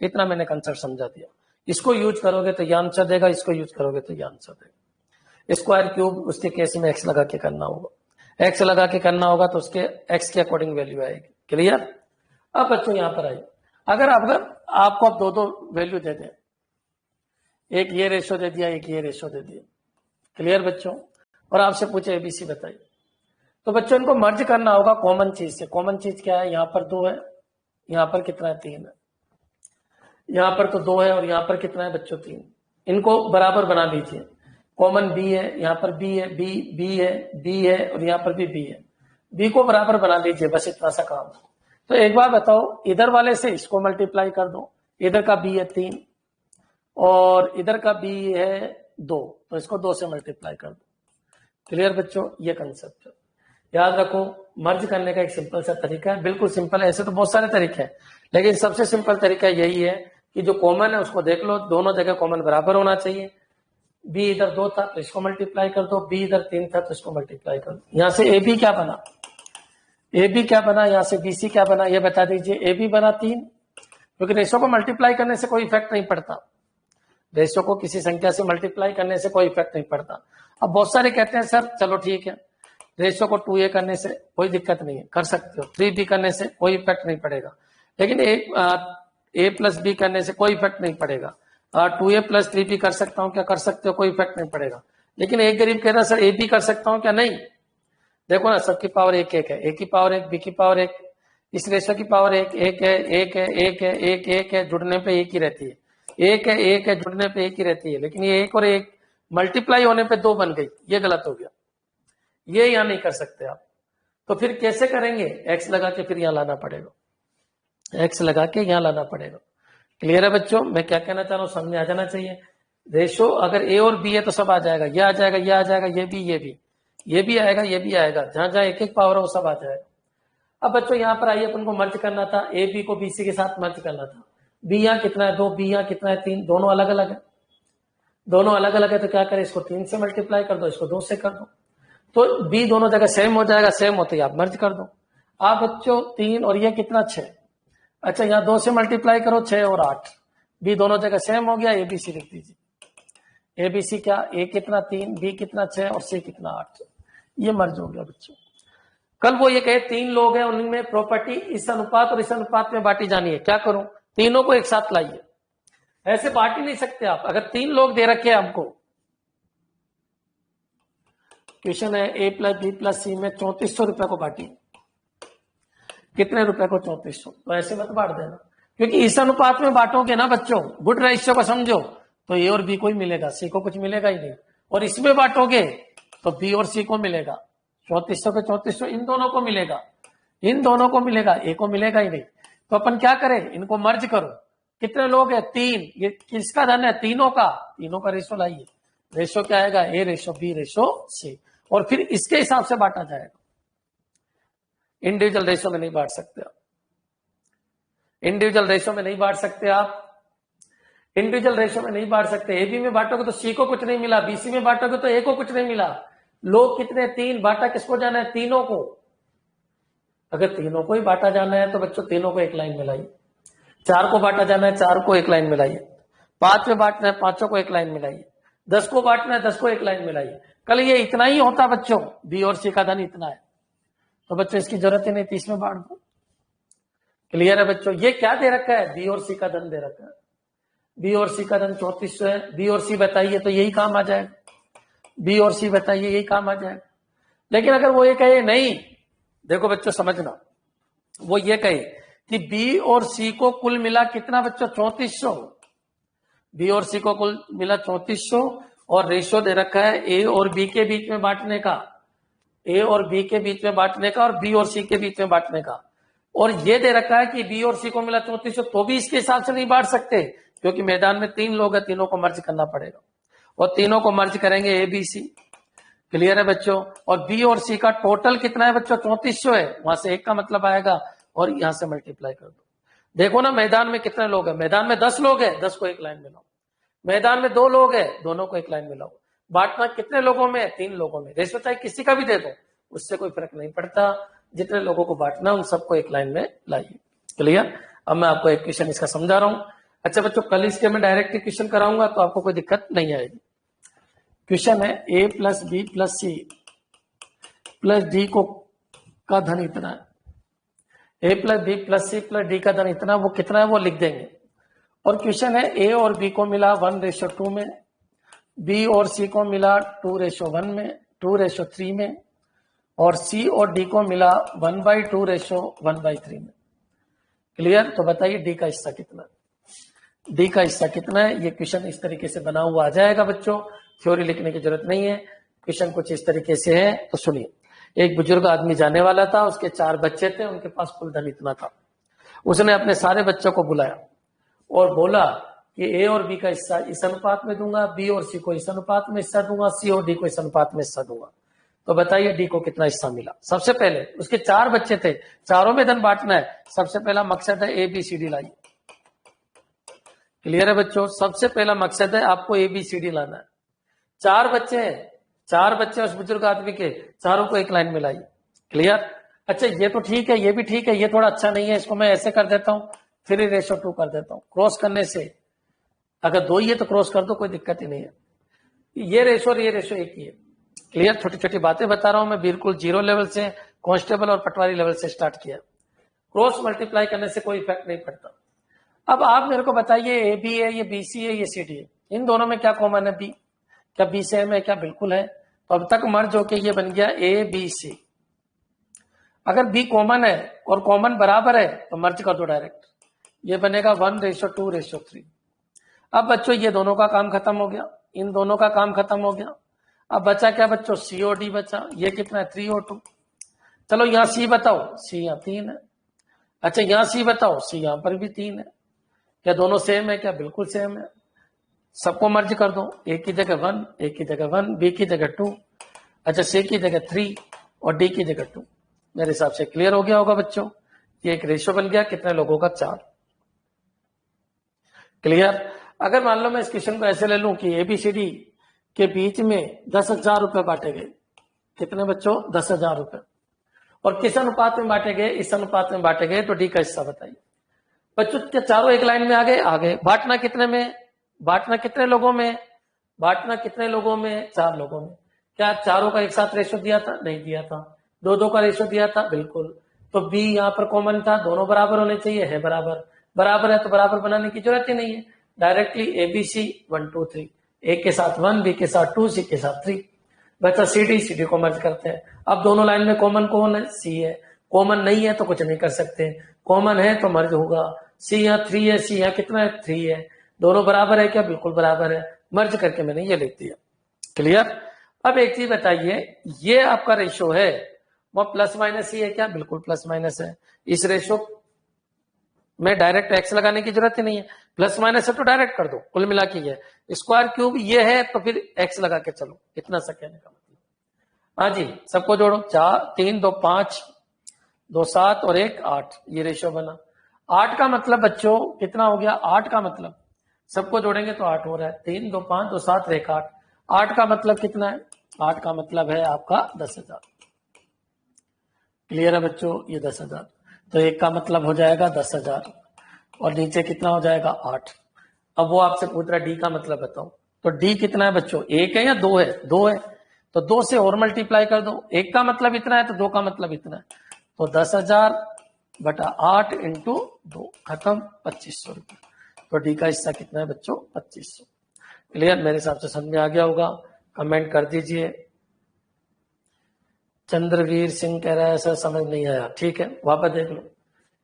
इतना मैंने कंसेप्ट समझा दिया। इसको यूज करोगे तो ये आंसर देगा, इसको यूज करोगे तो ये आंसर देगा। स्क्वायर क्यूब उसके केस में एक्स लगा के करना होगा, एक्स लगा के करना होगा तो उसके एक्स के अकॉर्डिंग वैल्यू आएगी। क्लियर? अब बच्चों यहां पर आइए, अगर आपको अब दो वैल्यू दे दें, एक ये रेशो दे दिया, एक ये रेशो दे दिया। क्लियर बच्चों? और आपसे पूछे एबीसी बताइए, तो बच्चों इनको मर्ज करना होगा कॉमन चीज से। कॉमन चीज क्या है? यहां पर 2 है, यहां पर कितना है? 3 है। यहां पर तो 2 है, और यहां पर कितना है बच्चों? 3। इनको बराबर बना लीजिए। कॉमन बी है, यहां पर बी है, बी है, बी है, और यहां पर भी बी है। बी को बराबर बना लीजिए, बस इतना सा काम। तो एक बार बताओ, इधर वाले से इसको मल्टीप्लाई कर दो। इधर का बी है 3 और इधर का बी है 2, तो इसको 2 से मल्टीप्लाई कर दो। क्लियर बच्चों? ये कंसेप्ट है, याद रखो। मर्ज करने का एक सिंपल सा तरीका है, बिल्कुल सिंपल है। ऐसे तो बहुत सारे तरीके हैं, लेकिन सबसे सिंपल तरीका यही है कि जो कॉमन है उसको देख लो, दोनों जगह कॉमन बराबर होना चाहिए। बी इधर 2 था तो इसको मल्टीप्लाई कर दो, बी इधर 3 था तो इसको मल्टीप्लाई कर दो। यहां से ए बी क्या बना, ए बी क्या बना, यहां से बी सी क्या बना, ये बता दीजिए। ए बी बना 3, क्योंकि रेशो को मल्टीप्लाई करने से कोई इफेक्ट नहीं पड़ता, रेशो को किसी संख्या से मल्टीप्लाई करने से कोई इफेक्ट नहीं पड़ता। अब बहुत सारे कहते हैं सर चलो ठीक है, रेशो को 2a करने से कोई दिक्कत नहीं है, कर सकते हो, 3b करने से कोई इफेक्ट नहीं पड़ेगा, लेकिन a प्लस बी करने से कोई इफेक्ट नहीं पड़ेगा। 2a प्लस 3b कर सकता हूँ क्या, कर सकते हो, कोई इफेक्ट नहीं पड़ेगा। लेकिन एक गरीब कह रहा है सर a b कर सकता हूँ क्या, नहीं। देखो ना, सबकी पावर एक एक है, a की पावर 1, b की पावर 1, इस रेशो की पावर एक है, एक है, एक है, जुड़ने पे एक ही रहती है, एक है, जुड़ने पे एक ही रहती है। लेकिन ये एक और एक मल्टीप्लाई होने पे 2 बन गई, ये गलत हो गया, ये यहां नहीं कर सकते आप। तो फिर कैसे करेंगे, एक्स लगा के फिर यहां लाना पड़ेगा, एक्स लगा के यहां लाना पड़ेगा। क्लियर है बच्चों, मैं क्या कहना चाह रहा हूं, समझ आ जाना चाहिए। रेशो अगर ए और बी है तो सब आ जाएगा, ये आ जाएगा, ये आ जाएगा, ये भी आएगा, ये भी आएगा, जहां जहां एक एक पावर है वो सब आ जाएगा। अब बच्चों यहाँ पर आइए, अपन को मर्ज करना था, ए बी को बी सी के साथ मर्ज करना था। बी यहाँ कितना है 2, बी यहाँ कितना है 3, दोनों अलग अलग है, दोनों अलग अलग है तो क्या करें, इसको 3 से मल्टीप्लाई कर दो, इसको 2 से कर दो, तो बी दोनों जगह सेम हो जाएगा, सेम होते ही आप मर्ज कर दो। आप बच्चों 3 और ये कितना 6, अच्छा यहाँ 2 से मल्टीप्लाई करो, 6 और 8, बी दोनों जगह सेम हो गया, एबीसी लिख दीजिए। एबीसी क्या, ए कितना 3, बी कितना 6 और सी कितना 8, ये मर्ज हो गया बच्चों। कल वो ये कहे 3 लोग हैं, उनमें प्रॉपर्टी इस अनुपात और इस अनुपात में बांटी जानी है, क्या करूं, तीनों को एक साथ लाइए, ऐसे बांट ही नहीं सकते आप। अगर 3 लोग दे रखे हैं हमको, क्वेश्चन है ए प्लस बी प्लस सी में 3400 रुपए को बांटी, कितने रुपए को 3400, तो ऐसे मत बांट देना, क्योंकि इस अनुपात में बांटोगे ना बच्चों, गुड रेशियो को समझो, तो ए और बी को ही मिलेगा, सी को कुछ मिलेगा ही नहीं, और इसमें बांटोगे तो बी और सी को मिलेगा, 3400 पे 3400 इन दोनों को मिलेगा, इन दोनों को मिलेगा, ए को मिलेगा ही नहीं। तो अपन क्या करें, इनको मर्ज करो, कितने लोग हैं 3, ये किसका धन है, तीनों का रेशो लाइए, रेशो क्या आएगा, ए रेशो बी रेशो सी, और फिर इसके हिसाब से बांटा जाएगा। इंडिविजुअल रेशो में नहीं बांट सकते आप, इंडिविजुअल रेशो में नहीं बांट सकते आप, इंडिविजुअल रेशो में नहीं बांट सकते। ए बी में बांटोगे तो सी को कुछ नहीं मिला, बीसी में बांटोगे तो ए को कुछ नहीं मिला। लोग कितने 3, बांटा किसको जाना है, तीनों को। अगर तीनों को ही बांटा जाना है तो बच्चों तीनों को एक लाइन में लाइए, 4 को बांटा जाना है 4 को एक लाइन में लाइए, 5 में बांटना है 5 को एक लाइन में लाइए, 10 को बांटना है 10 को एक लाइन में लाइए। कल ये इतना ही होता बच्चों, बी और सी का धन इतना है, तो बच्चों इसकी जरूरत ही नहीं 30 में बांट दो। क्लियर है बच्चों, ये क्या दे रखा है, बी और सी का धन दे रखा है, बी और सी का धन 3400 है, बी और सी बताइए तो यही काम आ जाएगा, बी और सी बताइए यही काम आ जाएगा। लेकिन अगर वो ये कहे नहीं, देखो बच्चों समझना, वो ये कहे कि बी और सी को कुल मिला कितना बच्चों 3400, बी और सी को कुल मिला 3400, और रेशियो दे रखा है ए और बी के बीच में बांटने का, ए और बी के बीच में बांटने का और बी और सी के बीच में बांटने का, और ये दे रखा है कि बी और सी को मिला 3400, तो भी इसके हिसाब से नहीं बांट सकते, क्योंकि मैदान में 3 लोग हैं, तीनों को मर्ज करना पड़ेगा, और तीनों को मर्ज करेंगे ए बी सी। क्लियर है बच्चों, और बी और सी का टोटल कितना है बच्चों 3400 है, वहां से 1 का मतलब आएगा, और यहां से मल्टीप्लाई कर दो। देखो ना मैदान में कितने लोग हैं, मैदान में 10 लोग हैं, 10 को एक लाइन में लाओ, मैदान में 2 लोग हैं, दोनों को एक लाइन में लाओ। बांटना कितने लोगों में, 3 लोगों में, रेशो चाहे किसी का भी दे दो, उससे कोई फर्क नहीं पड़ता, जितने लोगों को बांटना उन सबको एक लाइन में लाइए। क्लियर, अब मैं आपको एक क्वेश्चन इसका समझा रहा हूं। अच्छा बच्चों, कल इसके मैं डायरेक्ट क्वेश्चन कराऊंगा तो आपको कोई दिक्कत नहीं आएगी। क्वेश्चन है A plus B plus C plus D को का धन इतना है, A plus B plus C plus D का धन इतना, वो कितना है वो लिख देंगे। और क्वेश्चन है ए और बी को मिला 1:2 में, बी और सी को मिला 2:1 में, 2:3 में, और सी और डी को मिला 1/2:1/3 में। क्लियर, तो बताइए डी का हिस्सा कितना है, डी का हिस्सा कितना है। ये क्वेश्चन इस तरीके से बना हुआ आ जाएगा बच्चों, थ्योरी लिखने की जरूरत नहीं है, क्वेश्चन कुछ इस तरीके से है। तो सुनिए, एक बुजुर्ग आदमी जाने वाला था, उसके 4 बच्चे थे, उनके पास कुल धन इतना था। उसने अपने सारे बच्चों को बुलाया और बोला कि ए और बी का हिस्सा इस अनुपात में दूंगा, बी और सी को इस अनुपात में हिस्सा दूंगा, सी और डी को इस अनुपात में हिस्सा दूंगा। तो बताइए डी को कितना हिस्सा मिला। सबसे पहले उसके 4 बच्चे थे, चारों में धन बांटना है। सबसे पहला मकसद है ए बी सी डी लाइए, क्लियर है बच्चों? सबसे पहला मकसद है आपको ABCD लाना है। 4 बच्चे हैं, 4 बच्चे उस बुजुर्ग आदमी के, चारों को एक लाइन में लाइए। क्लियर? अच्छा ये तो ठीक है, ये भी ठीक है, ये थोड़ा अच्छा नहीं है, इसको मैं ऐसे कर देता हूं, 3:2 कर देता हूं। क्रॉस करने से अगर 2 ही है तो क्रॉस कर दो, कोई दिक्कत ही नहीं है। ये रेशो और ये रेशो एक ही है। क्लियर? छोटी छोटी बातें बता रहा हूं मैं, बिल्कुल 0 लेवल से, कांस्टेबल और पटवारी लेवल से स्टार्ट किया। क्रॉस मल्टीप्लाई करने से कोई इफेक्ट नहीं पड़ता। अब आप मेरे को बताइए, AB है, ये BC है, ये CD है, इन दोनों में क्या कॉमन है? B। क्या B सेम है? क्या बिल्कुल है। तो अब तक मर्ज होके ये बन गया ABC। अगर B कॉमन है और कॉमन बराबर है तो मर्ज कर दो डायरेक्ट, ये बनेगा 1:2:3। अब बच्चों ये दोनों का काम खत्म हो गया, इन दोनों का काम खत्म हो गया। अब बचा क्या बच्चों? COD बचा। ये कितना है? 3O2। चलो यहाँ C बताओ, C यहाँ 3 है। अच्छा यहाँ C बताओ, C यहाँ पर भी 3 है। क्या दोनों सेम है? क्या बिल्कुल सेम है। सबको मर्ज कर दो, A की जगह 1, A की जगह 1, B की जगह 2, अच्छा C की जगह 3 और D की जगह 2। मेरे हिसाब से क्लियर हो गया होगा बच्चों। ये एक रेशो बन गया, कितने लोगों का? 4। क्लियर? अगर मान लो मैं इस क्वेश्चन को ऐसे ले लूं कि ABCD के बीच में 10,000 रुपए बांटे गए। कितने बच्चों? 10,000 रुपए। और किस अनुपात में बांटे गए? इस अनुपात में बांटे गए। तो D का हिस्सा बताइए बच्चों। क्या चारों एक लाइन में आ गए? आ गए। बांटना कितने में? बांटना कितने लोगों में? बांटना कितने लोगों में? 4 लोगों में। क्या चारों का एक साथ रेशो दिया था? नहीं दिया था। 2-2 का रेशो दिया था? बिल्कुल। तो B यहाँ पर कॉमन था, दोनों बराबर होने चाहिए, है बराबर। बराबर है तो बराबर बनाने की जरूरत ही नहीं है, डायरेक्टली ABC 1 2 3, A के साथ 1, B के साथ 2, C के साथ 3। बच्चा CD को मर्ज करते हैं। अब दोनों लाइन में कॉमन कौन है? C है। कॉमन नहीं है तो कुछ नहीं कर सकते, कॉमन है तो मर्ज होगा। C यहाँ 3 है, C यहाँ कितना है? 3 है। दोनों बराबर है क्या? बिल्कुल बराबर है। मर्ज करके मैंने ये लिख दिया। क्लियर? अब एक चीज बताइए, ये आपका रेशो है वो प्लस माइनस ही है क्या? बिल्कुल प्लस माइनस है। इस रेशो में डायरेक्ट एक्स लगाने की जरूरत ही नहीं है, प्लस माइनस है तो डायरेक्ट कर दो। कुल मिला के ये स्क्वायर क्यूब ये है तो फिर एक्स लगा के चलो, इतना सा कहने का मतलब। हाँ जी, सबको जोड़ो। 4 3 2 5 2 7 और 1 8, ये रेशियो बना। 8 का मतलब बच्चों कितना हो गया? 8 का मतलब सबको जोड़ेंगे तो 8 हो रहा है। 3 2 5 2 7 और 1 8। 8 का मतलब कितना है? 8 का मतलब है आपका 10,000। क्लियर है बच्चों? ये 10,000। तो 1 का मतलब हो जाएगा 10,000 और नीचे कितना हो जाएगा? 8। अब वो आपसे पूछ रहा है डी का मतलब बताओ। तो डी कितना है बच्चों? 1 है या 2 है? 2 है। तो 2 से और मल्टीप्लाई कर दो। 1 का मतलब इतना है तो 2 का मतलब इतना है। तो 10,000 बटा 8 इंटू 2, खत्म। 2,500 रुपये। तो डी का हिस्सा कितना है बच्चों? 2,500। क्लियर? मेरे हिसाब से समझ में आ गया होगा, कमेंट कर दीजिए। चंद्रवीर सिंह कह रहा है सर समझ नहीं आया। ठीक है, वापस देख लो।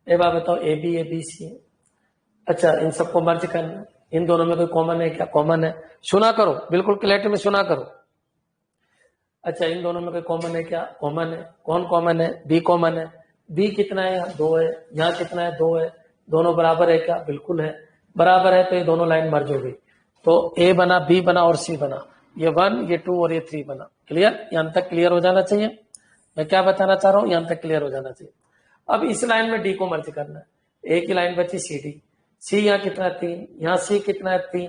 एक बार बताओ, AB ABC। अच्छा, इन सबको मर्ज करना। इन दोनों में कोई कॉमन है क्या? कॉमन है। सुना करो, बिल्कुल क्लैरिटी में सुना करो। अच्छा, इन दोनों में कोई कॉमन है क्या? कॉमन है। कौन कॉमन है? B कॉमन है। B कितना है? यहाँ 2 है। यहाँ कितना है? 2 है। दोनों बराबर है क्या? बिल्कुल है। बराबर है तो ये दोनों लाइन मर्ज हो गई। तो A बना, B बना और C बना। ये 1, ये 2 और ये 3 बना। क्लियर? यहां तक क्लियर हो जाना चाहिए। मैं क्या बताना चाह रहा हूं, यहां तक क्लियर हो जाना चाहिए। अब इस लाइन में डी को मर्ज करना है। एक ही लाइन बची CD। C यहाँ कितना है? 3। यहाँ C कितना है? 3।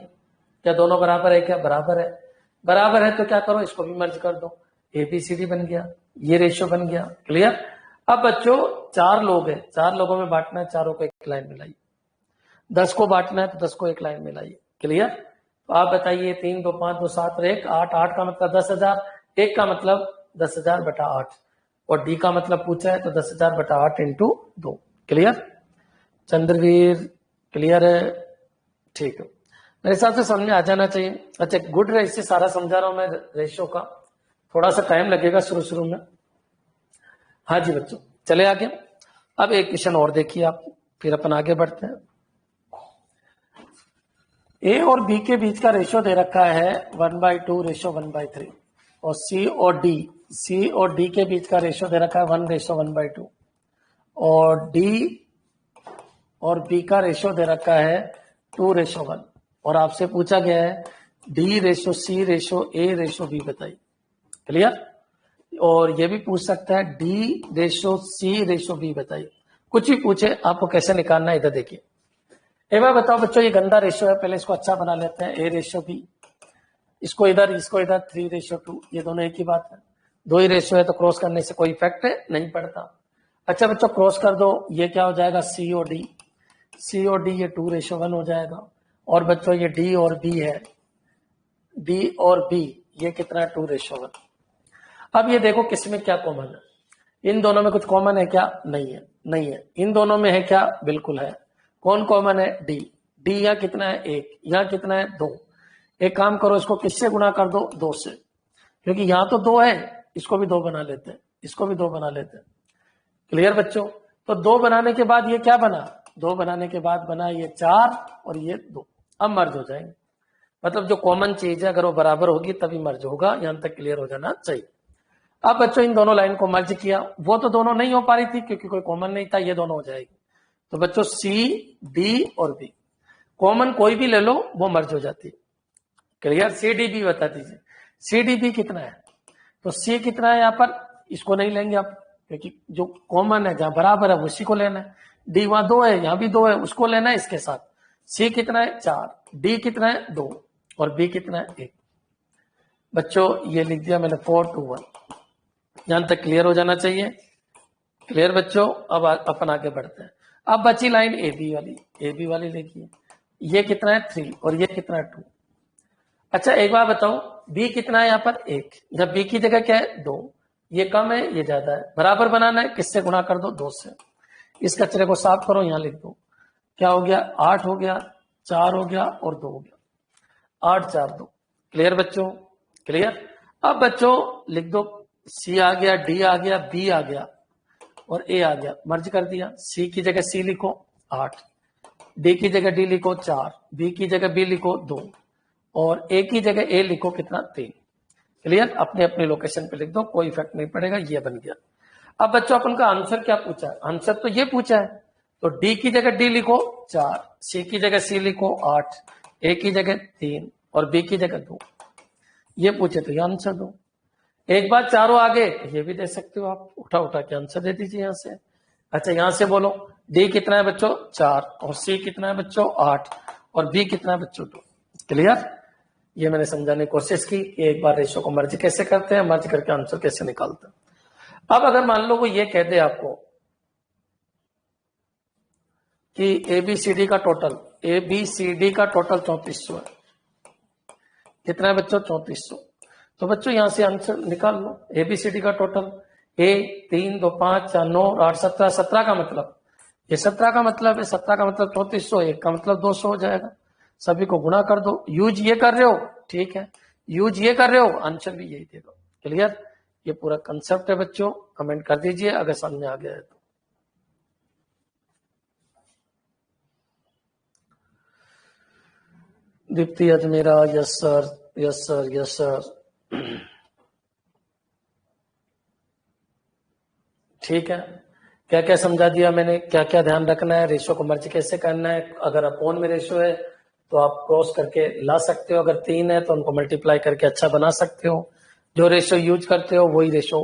क्या दोनों बराबर है क्या? बराबर है। बराबर है तो क्या करो, इसको भी मर्ज कर दो। ABCD बन गया, ये रेशियो बन गया। क्लियर? अब बच्चों 4 लोग हैं, 4 लोगों में बांटना है, चारों को एक लाइन में लाइए। 10 को बांटना है तो 10 को एक लाइन में लाइए। क्लियर? तो आप बताइए, 3 2 5 2 7 और 1 8। 8 का मतलब 10,000। 1 का मतलब 10,000 बटा 8 और डी का मतलब पूछा है तो 10,000 बटा 8 इंटू 2। क्लियर? चंद्रवीर क्लियर है? ठीक है, मेरे हिसाब से समझ में आ जाना चाहिए। अच्छा गुड है, इससे सारा समझा रहा हूं मैं रेशियो का, थोड़ा सा टाइम लगेगा शुरू में। हाँ जी बच्चों, चले आगे। अब एक क्वेश्चन और देखिए आप, फिर अपन आगे बढ़ते हैं। ए और बी के बीच का रेशियो दे रखा है 1/2 रेशियो 1/3 और सी और डी के बीच का रेशियो दे रखा है 1:1/2 और डी और बी का रेशियो दे रखा है 2:1 और आपसे पूछा गया है D ratio C ratio A ratio B बताइए। क्लियर? और ये भी पूछ सकता है D ratio C ratio B बताइए। कुछ भी पूछे, आपको कैसे निकालना है इधर देखिए। एक बार बताओ बच्चों, ये गंदा रेशियो है, पहले इसको अच्छा बना लेते हैं। ए रेशियो बी, इसको इधर 3:2, ये दोनों एक ही बात है। दो ही रेशियो है तो क्रॉस करने से कोई इफेक्ट नहीं पड़ता। अच्छा बच्चों क्रॉस कर दो, ये क्या हो जाएगा COD, ये 2:1 हो जाएगा। और बच्चों ये D और B है, D और B ये कितना है 2:1। अब ये देखो किसमें क्या कॉमन है, इन दोनों में कुछ कॉमन है क्या? नहीं है, नहीं है। इन दोनों में है क्या? बिल्कुल है। कौन कॉमन है? D यहाँ कितना है? 1, यहाँ कितना है? 2। एक काम करो, इसको किससे गुणा कर दो? 2 से, क्योंकि यहाँ तो 2 है, इसको भी 2 बना लेते हैं, इसको भी 2 बना लेते हैं। क्लियर बच्चों? तो 2 बनाने के बाद ये क्या बना? 2 बनाने के बाद बना ये 4 और ये 2। अब मर्ज हो जाएंगे, मतलब जो कॉमन चीज है अगर वो बराबर होगी तभी मर्ज होगा। यहां तक क्लियर हो जाना चाहिए। अब बच्चों इन दोनों लाइन को मर्ज किया, वो तो दोनों नहीं हो पा रही थी क्योंकि कोई कॉमन नहीं था, ये दोनों हो जाएगी। तो बच्चों CD और B कॉमन कोई भी ले लो वो मर्ज हो जाती है। क्लियर? CDB बता दीजिए, CDB कितना है? तो C कितना है यहाँ पर, इसको नहीं लेंगे आप क्योंकि जो कॉमन है जहां बराबर है उसी को लेना है। D वहां 2 है, यहाँ भी 2 है, उसको लेना है इसके साथ। C कितना है? 4, D कितना है? 2 और B कितना है? 1। बच्चों ये लिख दिया मैंने 4 to 1। यहां तक क्लियर हो जाना चाहिए। क्लियर बच्चों? अब अपन आगे बढ़ते हैं। अब बची लाइन AB वाली लिखिए, ये कितना है? 3 और ये कितना है? 2। अच्छा एक बार बताओ, B कितना है यहाँ पर? 1, जब B की जगह क्या है? 2। ये कम है ये ज्यादा है, बराबर बनाना है, किससे गुणा कर दो? 2 से। इस कचरे को साफ करो, यहां लिख दो, क्या हो गया? 8 हो गया, 4 हो गया और 2 हो गया, 8 4 2। क्लियर बच्चों? क्लियर? अब बच्चों लिख दो, C आ गया, D आ गया, B आ गया और A आ गया, मर्ज कर दिया। C की जगह C लिखो 8, D की जगह D लिखो 4, B की जगह B लिखो 2 और A की जगह A लिखो कितना? 3। क्लियर? अपने अपने लोकेशन पे लिख दो, कोई इफेक्ट नहीं पड़ेगा, ये बन गया। अब बच्चों अपन का आंसर क्या पूछा है? आंसर तो ये पूछा है, तो D की जगह D लिखो 4, C की जगह C लिखो 8, A की जगह 3 और B की जगह 2। ये पूछे तो ये आंसर दो। एक बार चारों आगे ये भी दे सकते हो आप, उठा उठा के आंसर दे दीजिए यहां से। अच्छा यहां से बोलो, D कितना है बच्चों? 4 और C कितना है बच्चों? 8 और B कितना है बच्चों? 2। क्लियर? ये मैंने समझाने की कोशिश की कि एक बार रेशो को मर्ज कैसे करते हैं, मर्ज करके आंसर कैसे निकालते हैं। अब अगर मान लो वो ये कह दे आपको कि ABCD का टोटल 3400 है, कितना है बच्चों? 3400। तो बच्चों यहां से आंसर निकाल लो, ABCD का टोटल 1 3 2 5 4 9 8 17, 17 का मतलब ये 17 का मतलब है, 17 का मतलब 3400, 1 का मतलब 200 हो जाएगा। सभी को गुणा कर दो। यूज ये कर रहे हो, ठीक है, यूज ये कर रहे हो, आंसर भी यही देगा। क्लियर? ये पूरा कंसेप्ट है बच्चों, कमेंट कर दीजिए अगर समझ में आ गया है तो। Deepti Ajmera, yes sir, yes sir, yes sir. ठीक है, क्या क्या समझा दिया मैंने, क्या क्या ध्यान रखना है, रेशो को मर्ज कैसे करना है। अगर अपोन में रेशो है तो आप क्रॉस करके ला सकते हो, अगर 3 है तो उनको मल्टीप्लाई करके अच्छा बना सकते हो। जो रेशो यूज करते हो वही रेशो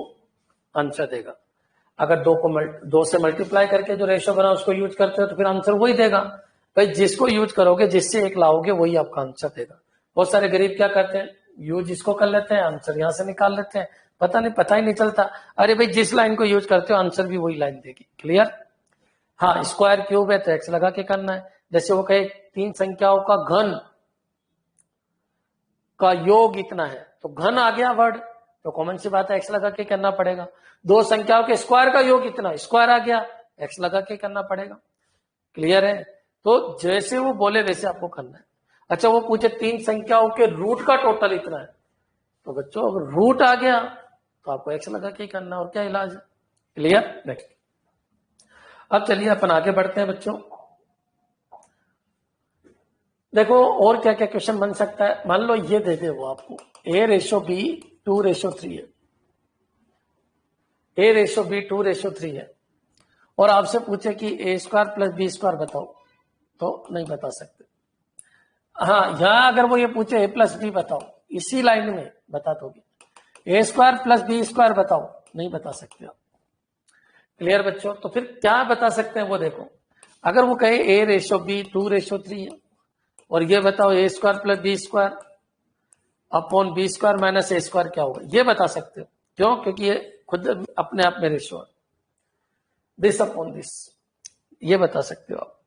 आंसर देगा। अगर 2 से मल्टीप्लाई करके जो रेशो बना उसको यूज करते हो तो फिर आंसर वही देगा। भाई जिसको यूज करोगे, जिससे एक लाओगे वही आपका आंसर देगा। बहुत सारे गरीब क्या करते हैं, यूज इसको कर लेते हैं, आंसर यहां से निकाल लेते हैं, पता ही नहीं चलता। अरे भाई जिस लाइन को यूज करते हो आंसर भी वही लाइन देगी। क्लियर? हाँ, स्क्वायर क्यूब है तो एक्स लगा के करना है। जैसे वो कहे 3 संख्याओं का घन का योग इतना है, तो घन आ गया वर्ड, तो कॉमन सी बात है एक्स लगा के करना पड़ेगा। 2 संख्याओं के स्क्वायर का योग इतना, स्क्वायर आ गया, एक्स लगा के करना पड़ेगा। क्लियर है? तो जैसे वो बोले वैसे आपको करना है। अच्छा वो पूछे 3 संख्याओं के रूट का टोटल इतना है, तो बच्चों अगर रूट आ गया तो आपको एक्स लगा के करना, और क्या इलाज है। क्लियर? नेक्स्ट। अब चलिए अपन आगे बढ़ते हैं बच्चों। देखो और क्या क्या क्वेश्चन बन सकता है। मान लो ये दे दे वो आपको A/B 2/3 है, A/B 2/3 है, और आपसे पूछे कि A² + B² बताओ, तो नहीं बता सकते। हाँ, यहां अगर वो ये पूछे A + B बताओ, इसी लाइन में बता दोगे। A² + B² बताओ, नहीं बता सकते आप। क्लियर बच्चों? तो फिर क्या बता सकते हैं वो देखो। अगर वो कहे ए रेशो बी 2:3 है, और ये बताओ A square plus B square upon B square minus A square क्या होगा, ये बता सकते हो। क्यों? क्योंकि ये खुद अपने आप में रेशो है। दिस अपॉन दिस, ये बता सकते हो आप।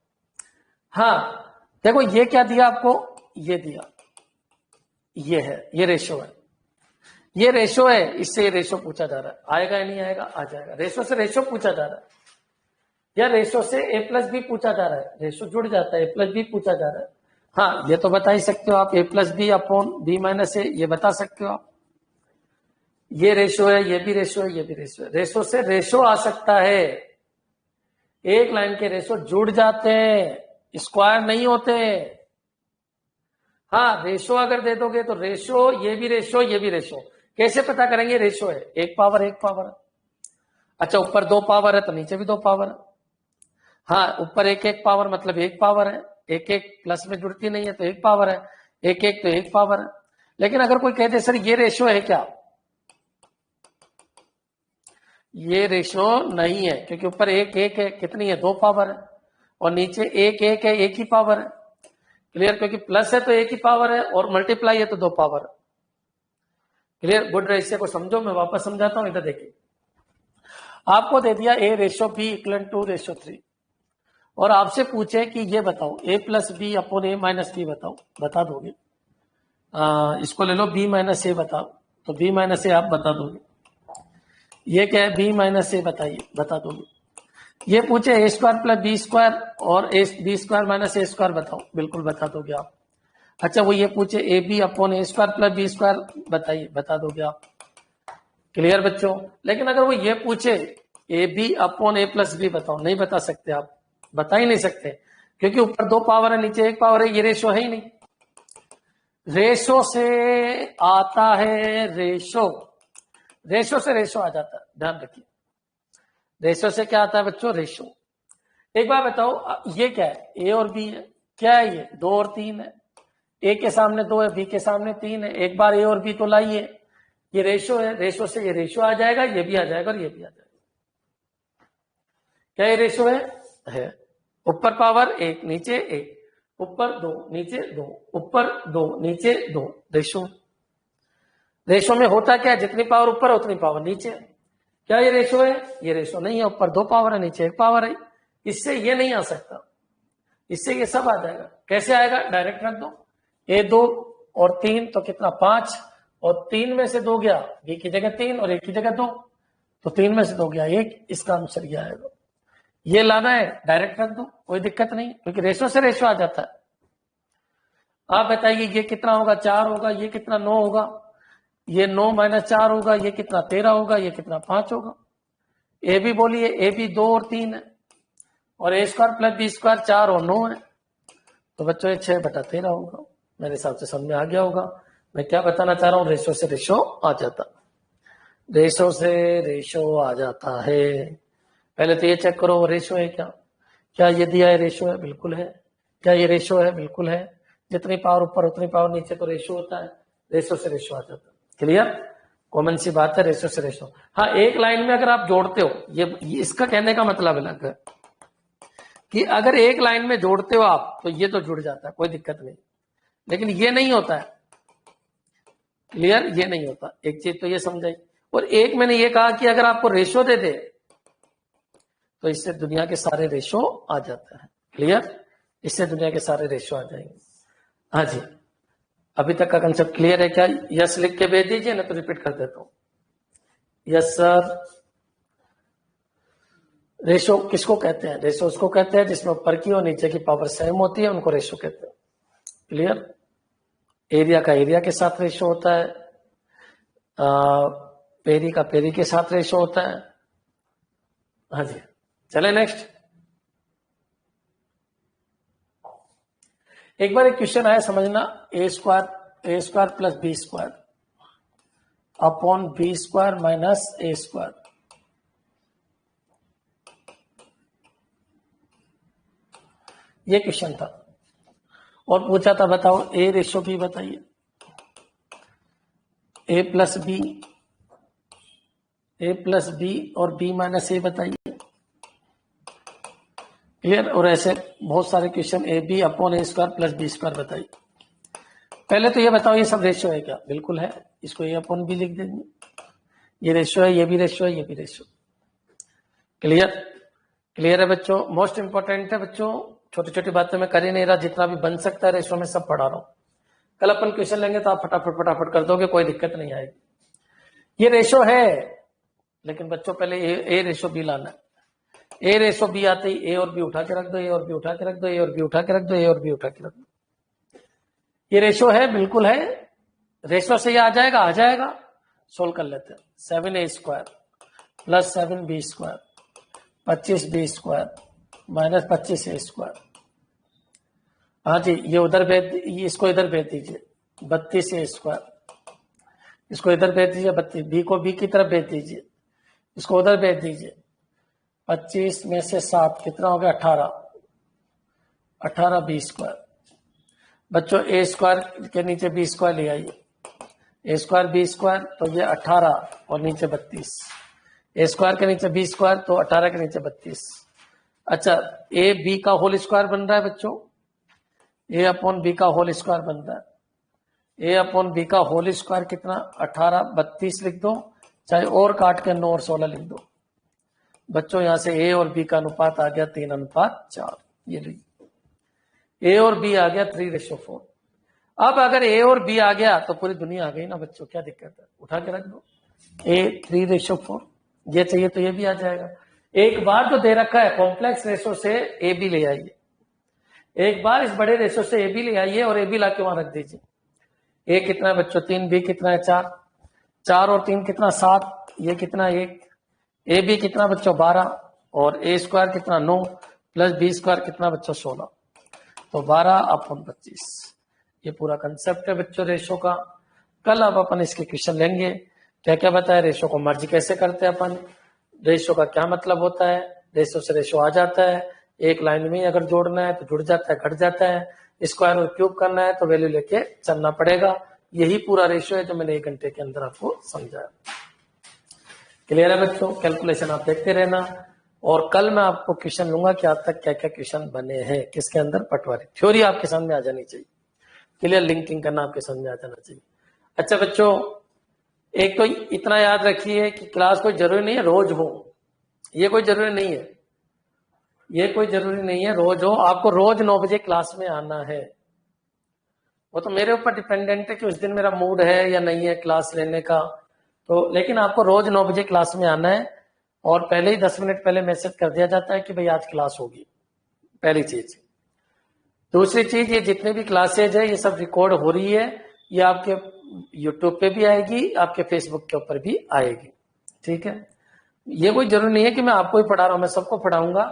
हाँ देखो ये क्या दिया आपको, ये दिया, ये है, ये रेशो है, ये रेशो है, इससे ये रेशो पूछा जा रहा है। आएगा या नहीं आएगा? आ जाएगा। रेशो से रेशो पूछा जा रहा है, या रेशो से ए प्लस बी पूछा जा रहा है, रेशो जुड़ जाता है, ए प्लस बी पूछा जा रहा है। हाँ ये तो बता ही सकते हो आप, A plus B upon B minus A, ये बता सकते हो आप। ये रेशो है, ये भी रेशो है, ये भी रेशो है। रेशो से रेशो आ सकता है, एक लाइन के रेशो जुड़ जाते हैं, स्क्वायर नहीं होते। हाँ रेशो अगर दे दोगे तो रेशो, ये भी रेशो, ये भी रेशो, कैसे पता करेंगे? रेशो है, एक पावर एक पावर। अच्छा ऊपर 2 पावर है तो नीचे भी 2 पावर है। हाँ ऊपर एक एक पावर मतलब एक पावर है, एक एक प्लस में जुड़ती नहीं है तो एक पावर है, एक एक तो एक पावर है। लेकिन अगर कोई कहते सर ये रेशो है क्या, ये रेशो नहीं है, क्योंकि ऊपर एक एक है, कितनी है? 2 पावर है, और नीचे एक एक है, एक ही पावर है। क्लियर? क्योंकि प्लस है तो एक ही पावर है, और मल्टीप्लाई है तो 2 पावर है। क्लियर? गुड रेशियो को समझो, मैं वापस समझाता हूं, इधर देखिए। आपको दे दिया A ratio B equal to ratio 3, और आपसे पूछे कि ये बताओ A plus B upon A minus B बताओ, बता दोगे? इसको ले लो बी माइनस ए बताओ, तो बी माइनस ए आप बता दोगे। ये क्या है? बी माइनस ए बताइए, बता दोगे। ये पूछे A square plus B square और A B square minus A square बताओ, बिल्कुल बता दोगे आप। अच्छा वो ये पूछे A B upon A square plus B square बताइए, बता दोगे आप। क्लियर बच्चों? लेकिन अगर वो ये पूछे A B upon A plus B बताओ, नहीं बता सकते आप, बता ही नहीं सकते, क्योंकि ऊपर 2 पावर है, नीचे 1 पावर है, ये रेशो है ही नहीं। रेशो से आता है रेशो, रेशो से रेशो आ जाता है, ध्यान रखिए। रेशो से क्या आता है बच्चों? रेशो। एक बार बताओ ये क्या है? ए और बी है, क्या है ये? 2 और 3 है, ए के सामने 2 है, बी के सामने 3 है, एक बार ए और बी तो लाइए, ये रेशो है, रेशो से ये रेशो आ जाएगा, ये भी आ जाएगा और ये भी आ जाएगा। क्या ये रेशो है? ऊपर पावर 1 नीचे 1, ऊपर 2 नीचे 2, ऊपर 2 नीचे 2, रेशो। रेशो में होता क्या है? जितनी पावर ऊपर है उतनी पावर नीचे। क्या ये रेशो है? ये रेशो नहीं है, ऊपर 2 पावर है, नीचे 1 पावर है, इससे ये नहीं आ सकता, इससे ये सब आ जाएगा। कैसे आएगा? डायरेक्ट रख दो, ए 2 और 3 तो कितना? 5, और 3 में से 2 गया, बी की जगह 3 और 1 की जगह 2, तो 3 में से 2 गया 1, इसका आंसर ये आएगा। ये लाना है डायरेक्ट रख दो, कोई दिक्कत नहीं, क्योंकि रेशो से रेशो आ जाता है। आप बताइए ये कितना होगा? 4 होगा, ये कितना? 9 होगा, ये 9 माइनस 4 होगा, ये कितना? 13 होगा, ये कितना? 5 होगा। ए भी बोलिए, ए भी 2 और 3 है, और ए स्क्वायर प्लस बी स्क्वायर 4 और 9 है, तो बच्चों ये 6/13 होगा। मेरे हिसाब से समझ में आ गया होगा मैं क्या बताना चाह रहा हूं। रेशो से रेशो आ जाता, रेशो से रेशो आ जाता है। पहले तो ये चेक करो रेशो है क्या, क्या ये दिया है रेशो है? बिल्कुल है। क्या ये रेशो है? बिल्कुल है। जितनी पावर ऊपर उतनी पावर नीचे, तो रेशो होता है, रेशो से रेशो आ जाता है। क्लियर? कॉमन सी बात है, रेशो से रेशो। हाँ एक लाइन में अगर आप जोड़ते हो, ये इसका कहने का मतलब अलग है कि अगर एक लाइन में जोड़ते हो आप तो ये तो जुड़ जाता है, कोई दिक्कत नहीं, लेकिन ये नहीं होता है। क्लियर? ये नहीं होता। एक चीज तो ये समझाई, और एक मैंने ये कहा कि अगर आपको रेशो दे दे तो इससे दुनिया के सारे रेशो आ जाता है। क्लियर? इससे दुनिया के सारे रेशो आ जाएंगे। हाँ जी, अभी तक का कंसेप्ट क्लियर है क्या? यस लिख के भेज दीजिए ना, तो रिपीट कर देता हूं। Yes sir. रेशो किसको कहते हैं? रेशो उसको कहते हैं जिसमें ऊपर की और नीचे की पावर सेम होती है, उनको रेशो कहते हैं। क्लियर? एरिया का एरिया के साथ रेशो होता है, पेरी का पेरी के साथ रेशो होता है। हाँ जी, चले नेक्स्ट। एक बार एक क्वेश्चन आया, समझना। A square plus B square upon B square minus A square, ये क्वेश्चन था, और पूछा था बताओ ए रेशो बी बताइए, ए प्लस बी और बी माइनस ए बताइए। क्लियर। और ऐसे बहुत सारे question A B upon A square plus B square बताइए। पहले तो ये बताओ ये सब रेशियो है क्या? बिल्कुल है, इसको ए अपॉन बी लिख देंगे। ये रेशियो है, ये भी रेशियो है, ये भी रेशियो। क्लियर। क्लियर है बच्चों। मोस्ट इंपॉर्टेंट है बच्चों, छोटी छोटी बातें मैं कर ही नहीं रहा, जितना भी बन सकता है रेशियो में सब पढ़ा रहा हूं। कल अपन क्वेश्चन लेंगे तो आप फटाफट फटाफट कर दोगे, कोई दिक्कत नहीं आएगी। ये रेशियो है, लेकिन बच्चों पहले ए रेशियो बी लाना है। ए रेशियो बी आते ही ए और बी उठा के रख दो, ए और बी उठा के रख दो, ए और बी उठा के रख दो, ए और बी उठा के रख दो। ये रेशियो है, बिल्कुल है। रेशियो से ये आ जाएगा, आ जाएगा। सोल्व कर लेते हैं। 7a square plus 7b square 25b square minus 25a square. हाँ जी, ये उधर भेज, इसको इधर भेज दीजिए 32a स्क्वायर, इसको इधर भेज दीजिए 32, बी को बी की तरफ भेज दीजिए, इसको उधर भेज दीजिए। 25 में से 7 कितना हो गया? 18, 18b स्क्वायर। बच्चों ए स्क्वायर के नीचे बी स्क्वायर ले आइए, ए स्क्वायर बी स्क्वायर तो ये 18 और नीचे 32, ए स्क्वायर के नीचे बी स्क्वायर तो 18 के नीचे 32। अच्छा, ए बी का होल स्क्वायर बन रहा है बच्चों, ए अपॉन बी का होल स्क्वायर बन रहा है। ए अपॉन बी का होल स्क्वायर कितना? 18, 32 लिख दो, चाहे और काट के 9 और 16 लिख दो। बच्चों यहां से ए और बी का अनुपात आ गया 3:4। ये लीजिए, ए और बी आ गया 3:4। अब अगर ए और बी आ गया तो पूरी दुनिया आ गई ना बच्चों, क्या दिक्कत है? उठा के रख दो। ए 3:4, ये चाहिए तो ये भी आ जाएगा। एक बार जो दे रखा है कॉम्प्लेक्स रेशो से ए बी ले आइए, एक बार इस बड़े रेशो से ए बी ले आइए और ए बी ला के वहां रख दीजिए। ए कितना है बच्चों? 3, बी कितना है? 4, 4 और 3 कितना? 7, ये कितना? 1। ए बी कितना बच्चों? 12, और ए स्क्वायर कितना? 9 प्लस बी स्क्वायर कितना बच्चों? 16, तो 12 अपॉन 25। ये पूरा कंसेप्ट है बच्चों रेशो का। कल अब अपन इसके क्वेश्चन लेंगे। क्या क्या बताया? रेशो को मर्ज कैसे करते हैं अपन, रेशो का क्या मतलब होता है, रेशो से रेशो आ जाता है, एक लाइन में अगर जोड़ना है तो जुड़ जाता है, घट जाता है, स्क्वायर और क्यूब करना है तो वैल्यू लेके चलना पड़ेगा। यही पूरा रेशो है जो मैंने 1 घंटे के अंदर आपको समझाया। क्लियर है बच्चों? कैलकुलेशन आप देखते रहना, और कल मैं आपको क्वेश्चन लूंगा कि आज तक क्या क्या क्वेश्चन बने हैं, किसके अंदर पटवारी। थ्योरी आपके सामने आ जानी चाहिए, क्लियर लिंकिंग करना आपके समझ आ जाना चाहिए। अच्छा बच्चों, एक तो इतना याद रखिए कि क्लास कोई जरूरी नहीं है रोज हो, ये कोई जरूरी नहीं है, ये कोई जरूरी नहीं है रोज हो। आपको रोज 9 बजे क्लास में आना है। वो तो मेरे ऊपर डिपेंडेंट है कि उस दिन मेरा मूड है या नहीं है क्लास लेने का, तो लेकिन आपको रोज 9 बजे क्लास में आना है। और पहले ही 10 मिनट पहले मैसेज कर दिया जाता है कि भाई आज क्लास होगी, पहली चीज। दूसरी चीज, ये जितने भी क्लासेज है ये सब रिकॉर्ड हो रही है, ये आपके यूट्यूब पे भी आएगी, आपके फेसबुक के ऊपर भी आएगी, ठीक है। ये कोई जरूरी नहीं है कि मैं आपको ही पढ़ा रहा हूं, मैं सबको पढ़ाऊंगा,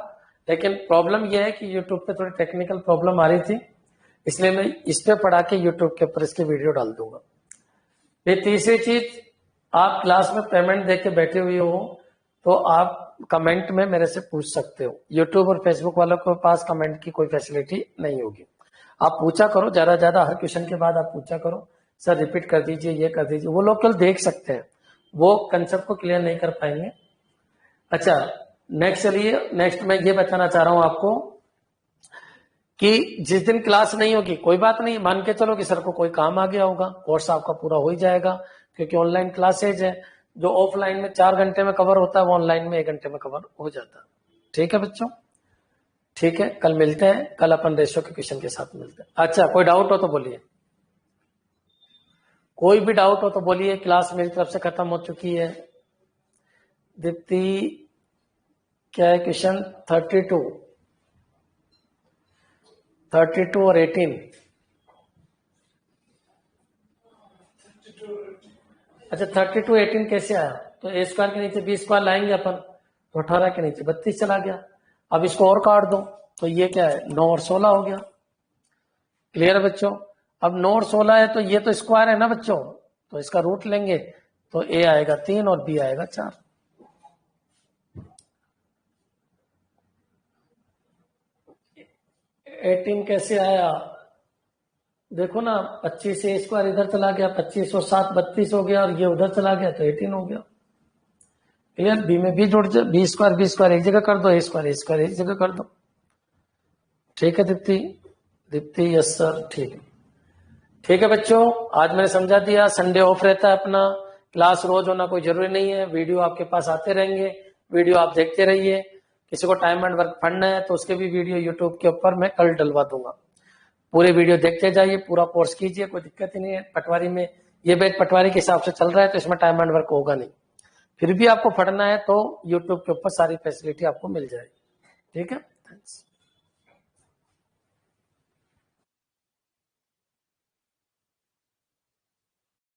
लेकिन प्रॉब्लम यह है कि यूट्यूब पे थोड़ी टेक्निकल प्रॉब्लम आ रही थी, इसलिए मैं इस पे पढ़ा के यूट्यूब के ऊपर इसके वीडियो डाल दूंगा। फिर तीसरी चीज, आप क्लास में पेमेंट दे के बैठे हुए हो तो आप कमेंट में मेरे से पूछ सकते हो। यूट्यूब और फेसबुक वालों के पास कमेंट की कोई फैसिलिटी नहीं होगी। आप पूछा करो, ज्यादा ज्यादा हर क्वेश्चन के बाद आप पूछा करो, सर रिपीट कर दीजिए, ये कर दीजिए। वो लोग केवल देख सकते हैं, वो कंसेप्ट को क्लियर नहीं कर पाएंगे। अच्छा नेक्स्ट, चलिए नेक्स्ट मैं ये बताना चाह रहा हूं आपको कि जिस दिन क्लास नहीं होगी कोई बात नहीं, मान के चलो कि सर को कोई काम आ गया होगा, कोर्स आपका पूरा हो ही जाएगा, क्योंकि ऑनलाइन क्लासेज है। जो ऑफलाइन में 4 घंटे में कवर होता है वो ऑनलाइन में 1 घंटे में कवर हो जाता है। ठीक है बच्चों, ठीक है, कल मिलते हैं, कल अपन रेशो के क्वेश्चन के साथ मिलते हैं। अच्छा कोई डाउट हो तो बोलिए, कोई भी डाउट हो तो बोलिए। क्लास मेरी तरफ से खत्म हो चुकी है। दीप्ति क्या है क्वेश्चन? 32 और 18। अच्छा 32 18 कैसे आया? तो ए स्क्वायर के नीचे बी स्क्वायर लाएंगे अपन, तो 18 के नीचे 32 चला गया। अब इसको और काट दो तो ये क्या है? 9 और 16 हो गया। क्लियर है बच्चों? अब 9 और 16 है तो ये तो स्क्वायर है ना बच्चों, तो इसका रूट लेंगे तो ए आएगा 3 और बी आएगा 4। एटीन कैसे आया? देखो ना, 25 से स्क्वायर इधर चला गया, 25 और 7 32 हो गया, और ये उधर चला गया तो 18 हो गया। क्लियर? बी में बी जोड़, बी स्क्वायर एक जगह कर दो, ए स्क्वायर एक जगह कर दो। ठीक है दीप्ति? दीप्ति यस सर, ठीक है। ठीक है बच्चों, आज मैंने समझा दिया। संडे ऑफ रहता है अपना, क्लास रोज होना कोई जरूरी नहीं है, वीडियो आपके पास आते रहेंगे, वीडियो आप देखते रहिए। किसी को टाइम एंड वर्क पढ़ना है तो उसके भी वीडियो यूट्यूब के ऊपर मैं कल डलवा दूंगा। पूरे वीडियो देखते जाइए, पूरा कोर्स कीजिए, कोई दिक्कत ही नहीं है। पटवारी में ये बैच पटवारी के हिसाब से चल रहा है तो इसमें टाइम एंड वर्क होगा नहीं। फिर भी आपको पढ़ना है तो यूट्यूब के ऊपर सारी फैसिलिटी आपको मिल जाएगी। ठीक है, थैंक्स।